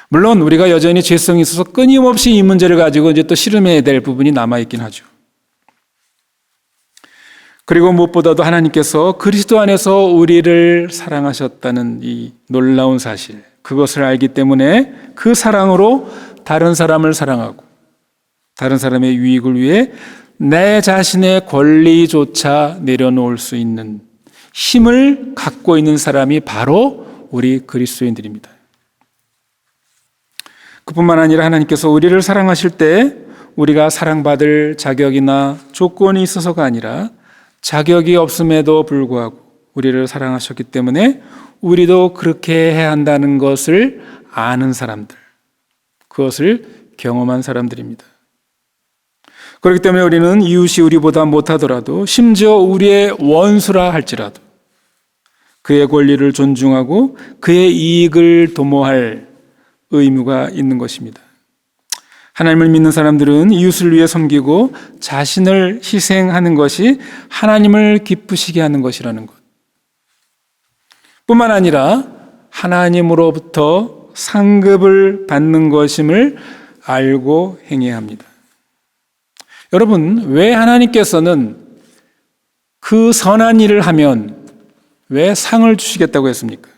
[SPEAKER 6] 물론 우리가 여전히 죄성이 있어서 끊임없이 이 문제를 가지고 이제 또 씨름해야 될 부분이 남아있긴 하죠. 그리고 무엇보다도 하나님께서 그리스도 안에서 우리를 사랑하셨다는 이 놀라운 사실, 그것을 알기 때문에 그 사랑으로 다른 사람을 사랑하고 다른 사람의 유익을 위해 내 자신의 권리조차 내려놓을 수 있는 힘을 갖고 있는 사람이 바로 우리 그리스도인들입니다. 그뿐만 아니라 하나님께서 우리를 사랑하실 때 우리가 사랑받을 자격이나 조건이 있어서가 아니라 자격이 없음에도 불구하고 우리를 사랑하셨기 때문에 우리도 그렇게 해야 한다는 것을 아는 사람들, 그것을 경험한 사람들입니다. 그렇기 때문에 우리는 이웃이 우리보다 못하더라도 심지어 우리의 원수라 할지라도 그의 권리를 존중하고 그의 이익을 도모할 의무가 있는 것입니다. 하나님을 믿는 사람들은 이웃을 위해 섬기고 자신을 희생하는 것이 하나님을 기쁘시게 하는 것이라는 것. 뿐만 아니라 하나님으로부터 상급을 받는 것임을 알고 행해야 합니다. 여러분, 왜 하나님께서는 그 선한 일을 하면 왜 상을 주시겠다고 했습니까?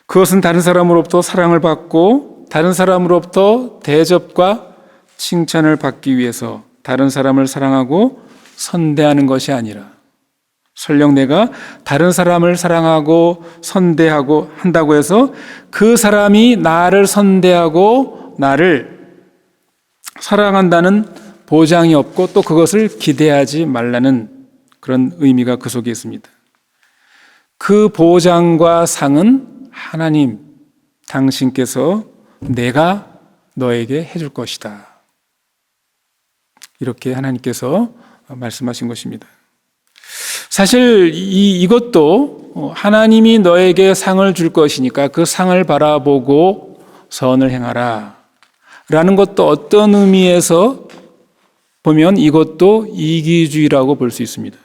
[SPEAKER 6] 그것은 다른 사람으로부터 사랑을 받고 다른 사람으로부터 대접과 칭찬을 받기 위해서 다른 사람을 사랑하고 선대하는 것이 아니라 설령 내가 다른 사람을 사랑하고 선대하고 한다고 해서 그 사람이 나를 선대하고 나를 사랑한다는 보장이 없고 또 그것을 기대하지 말라는 그런 의미가 그 속에 있습니다. 그 보장과 상은 하나님, 당신께서 내가 너에게 해줄 것이다. 이렇게 하나님께서 말씀하신 것입니다. 사실 이것도 하나님이 너에게 상을 줄 것이니까 그 상을 바라보고 선을 행하라 라는 것도 어떤 의미에서 보면 이것도 이기주의라고 볼 수 있습니다.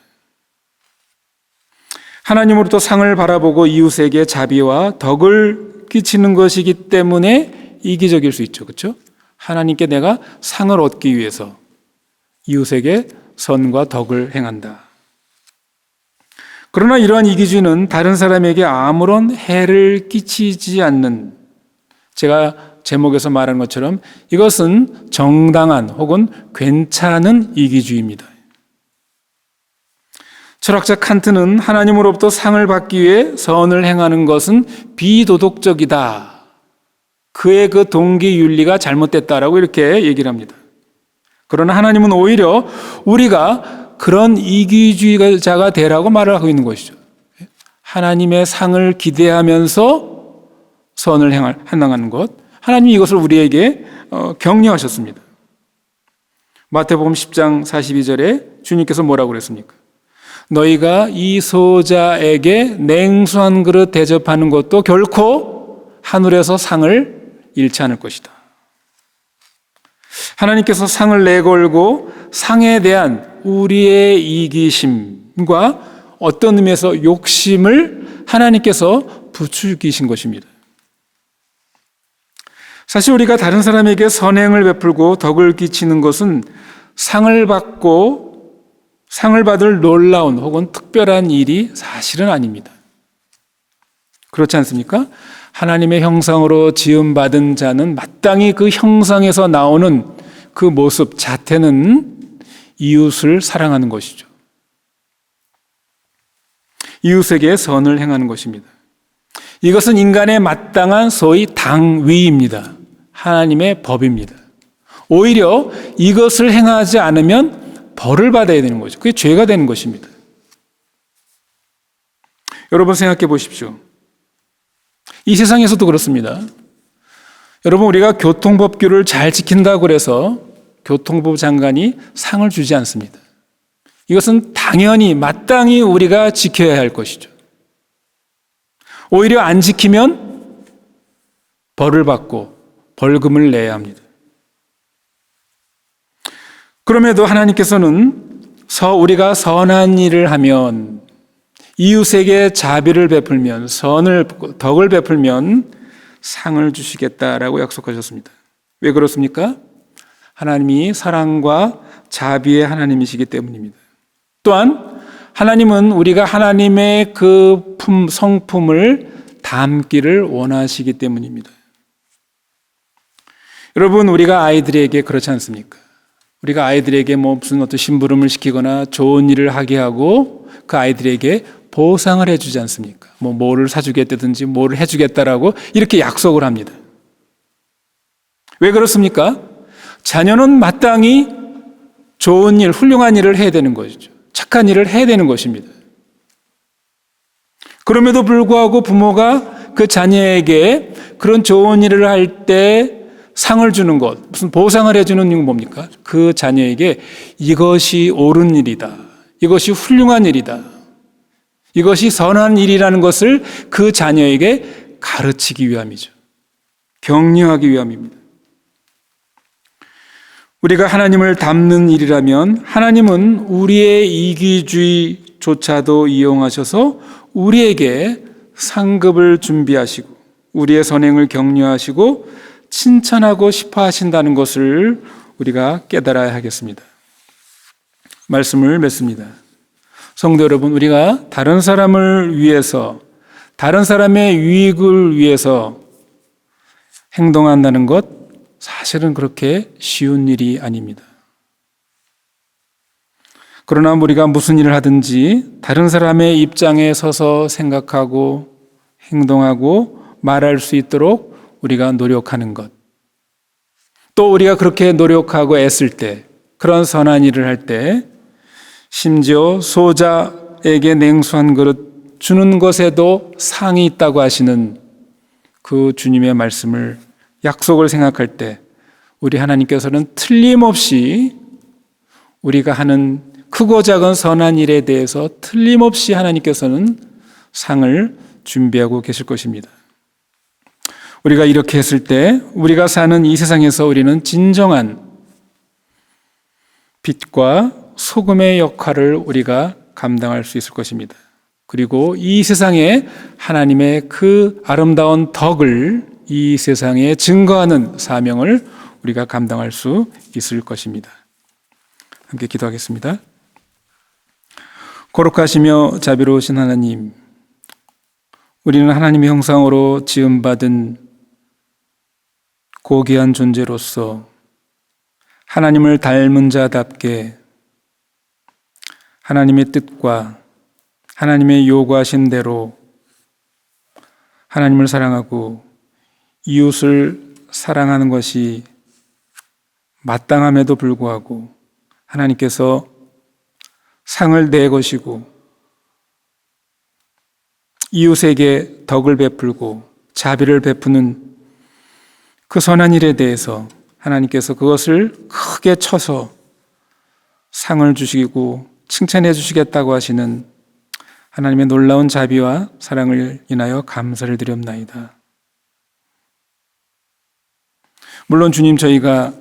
[SPEAKER 6] 하나님으로부터 상을 바라보고 이웃에게 자비와 덕을 끼치는 것이기 때문에 이기적일 수 있죠. 그렇죠? 하나님께 내가 상을 얻기 위해서 이웃에게 선과 덕을 행한다. 그러나 이러한 이기주의는 다른 사람에게 아무런 해를 끼치지 않는, 제가 제목에서 말한 것처럼 이것은 정당한 혹은 괜찮은 이기주의입니다. 철학자 칸트는 하나님으로부터 상을 받기 위해 선을 행하는 것은 비도덕적이다. 그의 그 동기 윤리가 잘못됐다라고 이렇게 얘기를 합니다. 그러나 하나님은 오히려 우리가 그런 이기주의자가 되라고 말을 하고 있는 것이죠. 하나님의 상을 기대하면서 선을 행하는 것, 하나님이 이것을 우리에게 격려하셨습니다. 마태복음 10장 42절에 주님께서 뭐라고 그랬습니까? 너희가 이 소자에게 냉수 한 그릇 대접하는 것도 결코 하늘에서 상을 잃지 않을 것이다. 하나님께서 상을 내걸고 상에 대한 우리의 이기심과 어떤 의미에서 욕심을 하나님께서 부추기신 것입니다. 사실 우리가 다른 사람에게 선행을 베풀고 덕을 끼치는 것은 상을 받을 놀라운 혹은 특별한 일이 사실은 아닙니다. 그렇지 않습니까? 하나님의 형상으로 지음받은 자는 마땅히 그 형상에서 나오는 그 모습 자태는 이웃을 사랑하는 것이죠. 이웃에게 선을 행하는 것입니다. 이것은 인간의 마땅한 소위 당위입니다. 하나님의 법입니다. 오히려 이것을 행하지 않으면 벌을 받아야 되는 거죠. 그게 죄가 되는 것입니다. 여러분 생각해 보십시오. 이 세상에서도 그렇습니다. 여러분 우리가 교통법규를 잘 지킨다고 해서 교통부 장관이 상을 주지 않습니다. 이것은 당연히 마땅히 우리가 지켜야 할 것이죠. 오히려 안 지키면 벌을 받고 벌금을 내야 합니다. 그럼에도 하나님께서는 우리가 선한 일을 하면, 이웃에게 자비를 베풀면, 덕을 베풀면 상을 주시겠다라고 약속하셨습니다. 왜 그렇습니까? 하나님이 사랑과 자비의 하나님이시기 때문입니다. 또한 하나님은 우리가 하나님의 그 성품을 담기를 원하시기 때문입니다. 여러분 우리가 아이들에게 그렇지 않습니까? 우리가 아이들에게 무슨 어떤 심부름을 시키거나 좋은 일을 하게 하고 그 아이들에게 보상을 해주지 않습니까? 뭐를 사주겠다든지 뭐를 해주겠다라고 이렇게 약속을 합니다. 왜 그렇습니까? 자녀는 마땅히 좋은 일, 훌륭한 일을 해야 되는 것이죠. 착한 일을 해야 되는 것입니다. 그럼에도 불구하고 부모가 그 자녀에게 그런 좋은 일을 할 때 상을 주는 것, 무슨 보상을 해주는 이유는 뭡니까? 그 자녀에게 이것이 옳은 일이다. 이것이 훌륭한 일이다. 이것이 선한 일이라는 것을 그 자녀에게 가르치기 위함이죠. 격려하기 위함입니다. 우리가 하나님을 닮는 일이라면 하나님은 우리의 이기주의조차도 이용하셔서 우리에게 상급을 준비하시고 우리의 선행을 격려하시고 칭찬하고 싶어 하신다는 것을 우리가 깨달아야 하겠습니다. 말씀을 맺습니다. 성도 여러분, 우리가 다른 사람을 위해서, 다른 사람의 유익을 위해서 행동한다는 것 사실은 그렇게 쉬운 일이 아닙니다. 그러나 우리가 무슨 일을 하든지 다른 사람의 입장에 서서 생각하고 행동하고 말할 수 있도록 우리가 노력하는 것. 또 우리가 그렇게 노력하고 애쓸 때, 그런 선한 일을 할 때, 심지어 소자에게 냉수 한 그릇 주는 것에도 상이 있다고 하시는 그 주님의 말씀을, 약속을 생각할 때 우리 하나님께서는 틀림없이 우리가 하는 크고 작은 선한 일에 대해서 틀림없이 하나님께서는 상을 준비하고 계실 것입니다. 우리가 이렇게 했을 때 우리가 사는 이 세상에서 우리는 진정한 빛과 소금의 역할을 우리가 감당할 수 있을 것입니다. 그리고 이 세상에 하나님의 그 아름다운 덕을 이 세상에 증거하는 사명을 우리가 감당할 수 있을 것입니다. 함께 기도하겠습니다. 거룩하시며 자비로우신 하나님, 우리는 하나님의 형상으로 지음받은 고귀한 존재로서 하나님을 닮은 자답게 하나님의 뜻과 하나님의 요구하신 대로 하나님을 사랑하고 이웃을 사랑하는 것이 마땅함에도 불구하고 하나님께서 상을 내것이고 이웃에게 덕을 베풀고 자비를 베푸는 그 선한 일에 대해서 하나님께서 그것을 크게 쳐서 상을 주시고 칭찬해 주시겠다고 하시는 하나님의 놀라운 자비와 사랑을 인하여 감사를 드렸나이다. 물론 주님, 저희가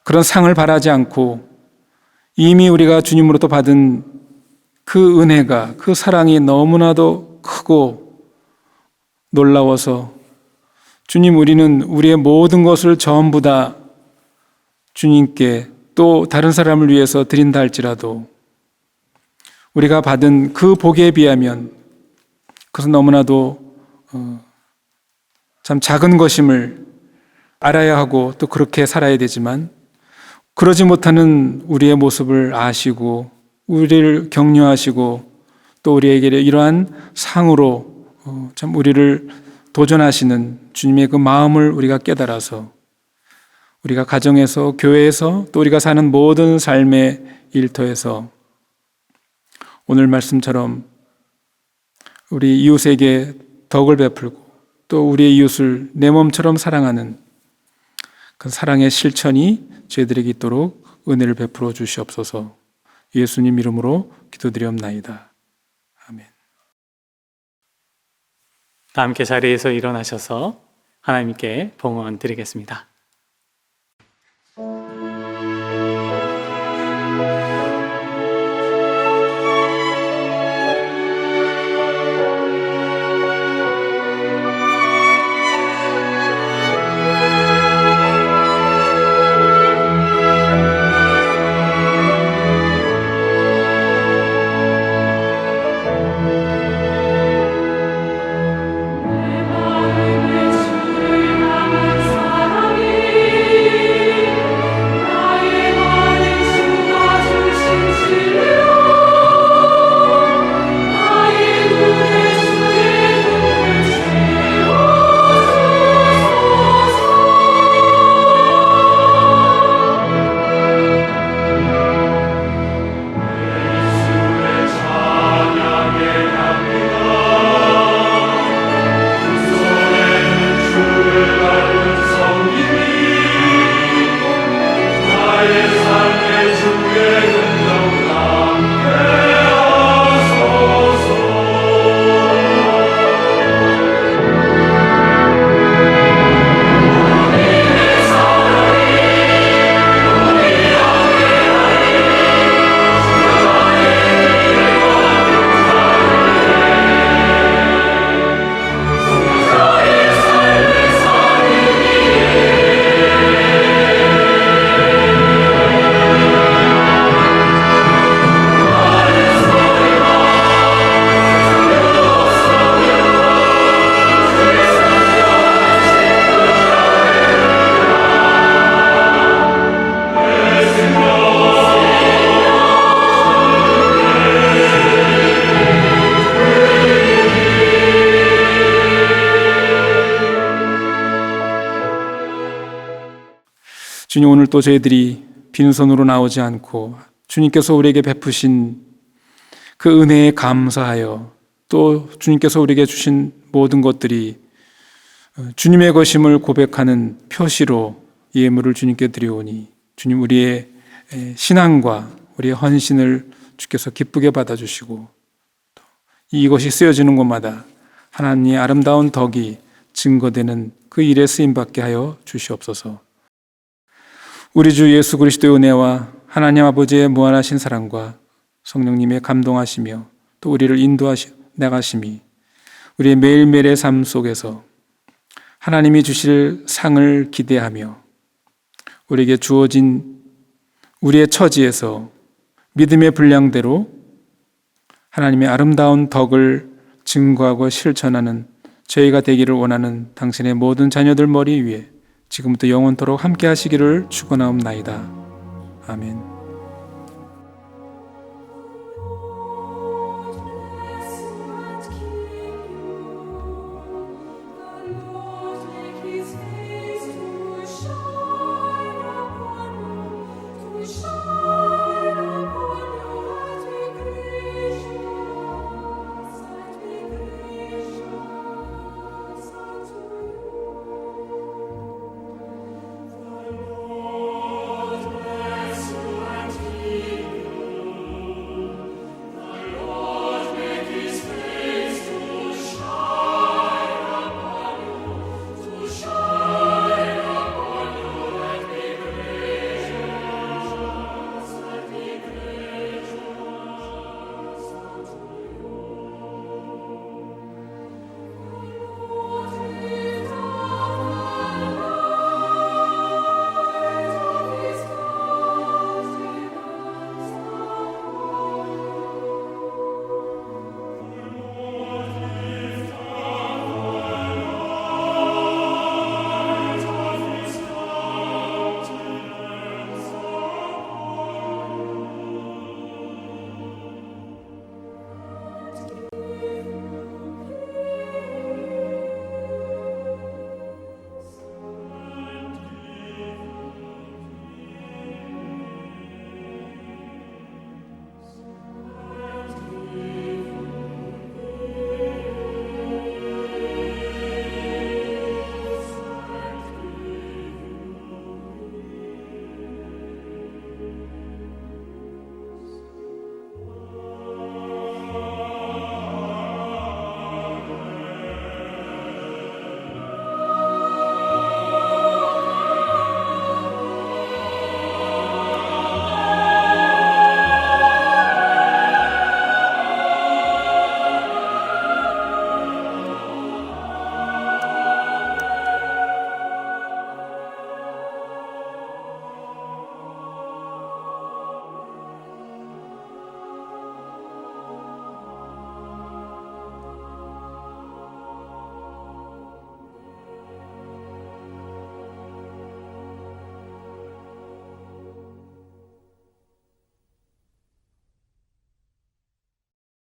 [SPEAKER 6] 그런 상을 바라지 않고 이미 우리가 주님으로부터 받은 그 은혜가, 그 사랑이 너무나도 크고 놀라워서 주님, 우리는 우리의 모든 것을 전부 다 주님께 또 다른 사람을 위해서 드린다 할지라도 우리가 받은 그 복에 비하면 그것은 너무나도 참 작은 것임을 알아야 하고 또 그렇게 살아야 되지만 그러지 못하는 우리의 모습을 아시고 우리를 격려하시고 또 우리에게 이러한 상으로 참 우리를 도전하시는 주님의 그 마음을 우리가 깨달아서 우리가 가정에서, 교회에서, 또 우리가 사는 모든 삶의 일터에서 오늘 말씀처럼 우리 이웃에게 덕을 베풀고 또 우리의 이웃을 내 몸처럼 사랑하는 그 사랑의 실천이 저희들에게 있도록 은혜를 베풀어 주시옵소서. 예수님 이름으로 기도드리옵나이다. 아멘.
[SPEAKER 3] 다 함께 자리에서 일어나셔서 하나님께 봉헌 드리겠습니다.
[SPEAKER 2] 사랑이
[SPEAKER 6] 주님, 오늘 또 저희들이 빈손으로 나오지 않고 주님께서 우리에게 베푸신 그 은혜에 감사하여 또 주님께서 우리에게 주신 모든 것들이 주님의 것임을 고백하는 표시로 예물을 주님께 드려오니 주님, 우리의 신앙과 우리의 헌신을 주께서 기쁘게 받아주시고 이것이 쓰여지는 곳마다 하나님의 아름다운 덕이 증거되는 그 일에 쓰임받게 하여 주시옵소서. 우리 주 예수 그리스도의 은혜와 하나님 아버지의 무한하신 사랑과 성령님의 감동하시며 또 우리를 인도하시 나가심이 우리의 매일매일의 삶 속에서 하나님이 주실 상을 기대하며 우리에게 주어진 우리의 처지에서 믿음의 분량대로 하나님의 아름다운 덕을 증거하고 실천하는 저희가 되기를 원하는 당신의 모든 자녀들 머리 위에 지금부터 영원토록 함께 하시기를 축원하옵나이다. 아멘.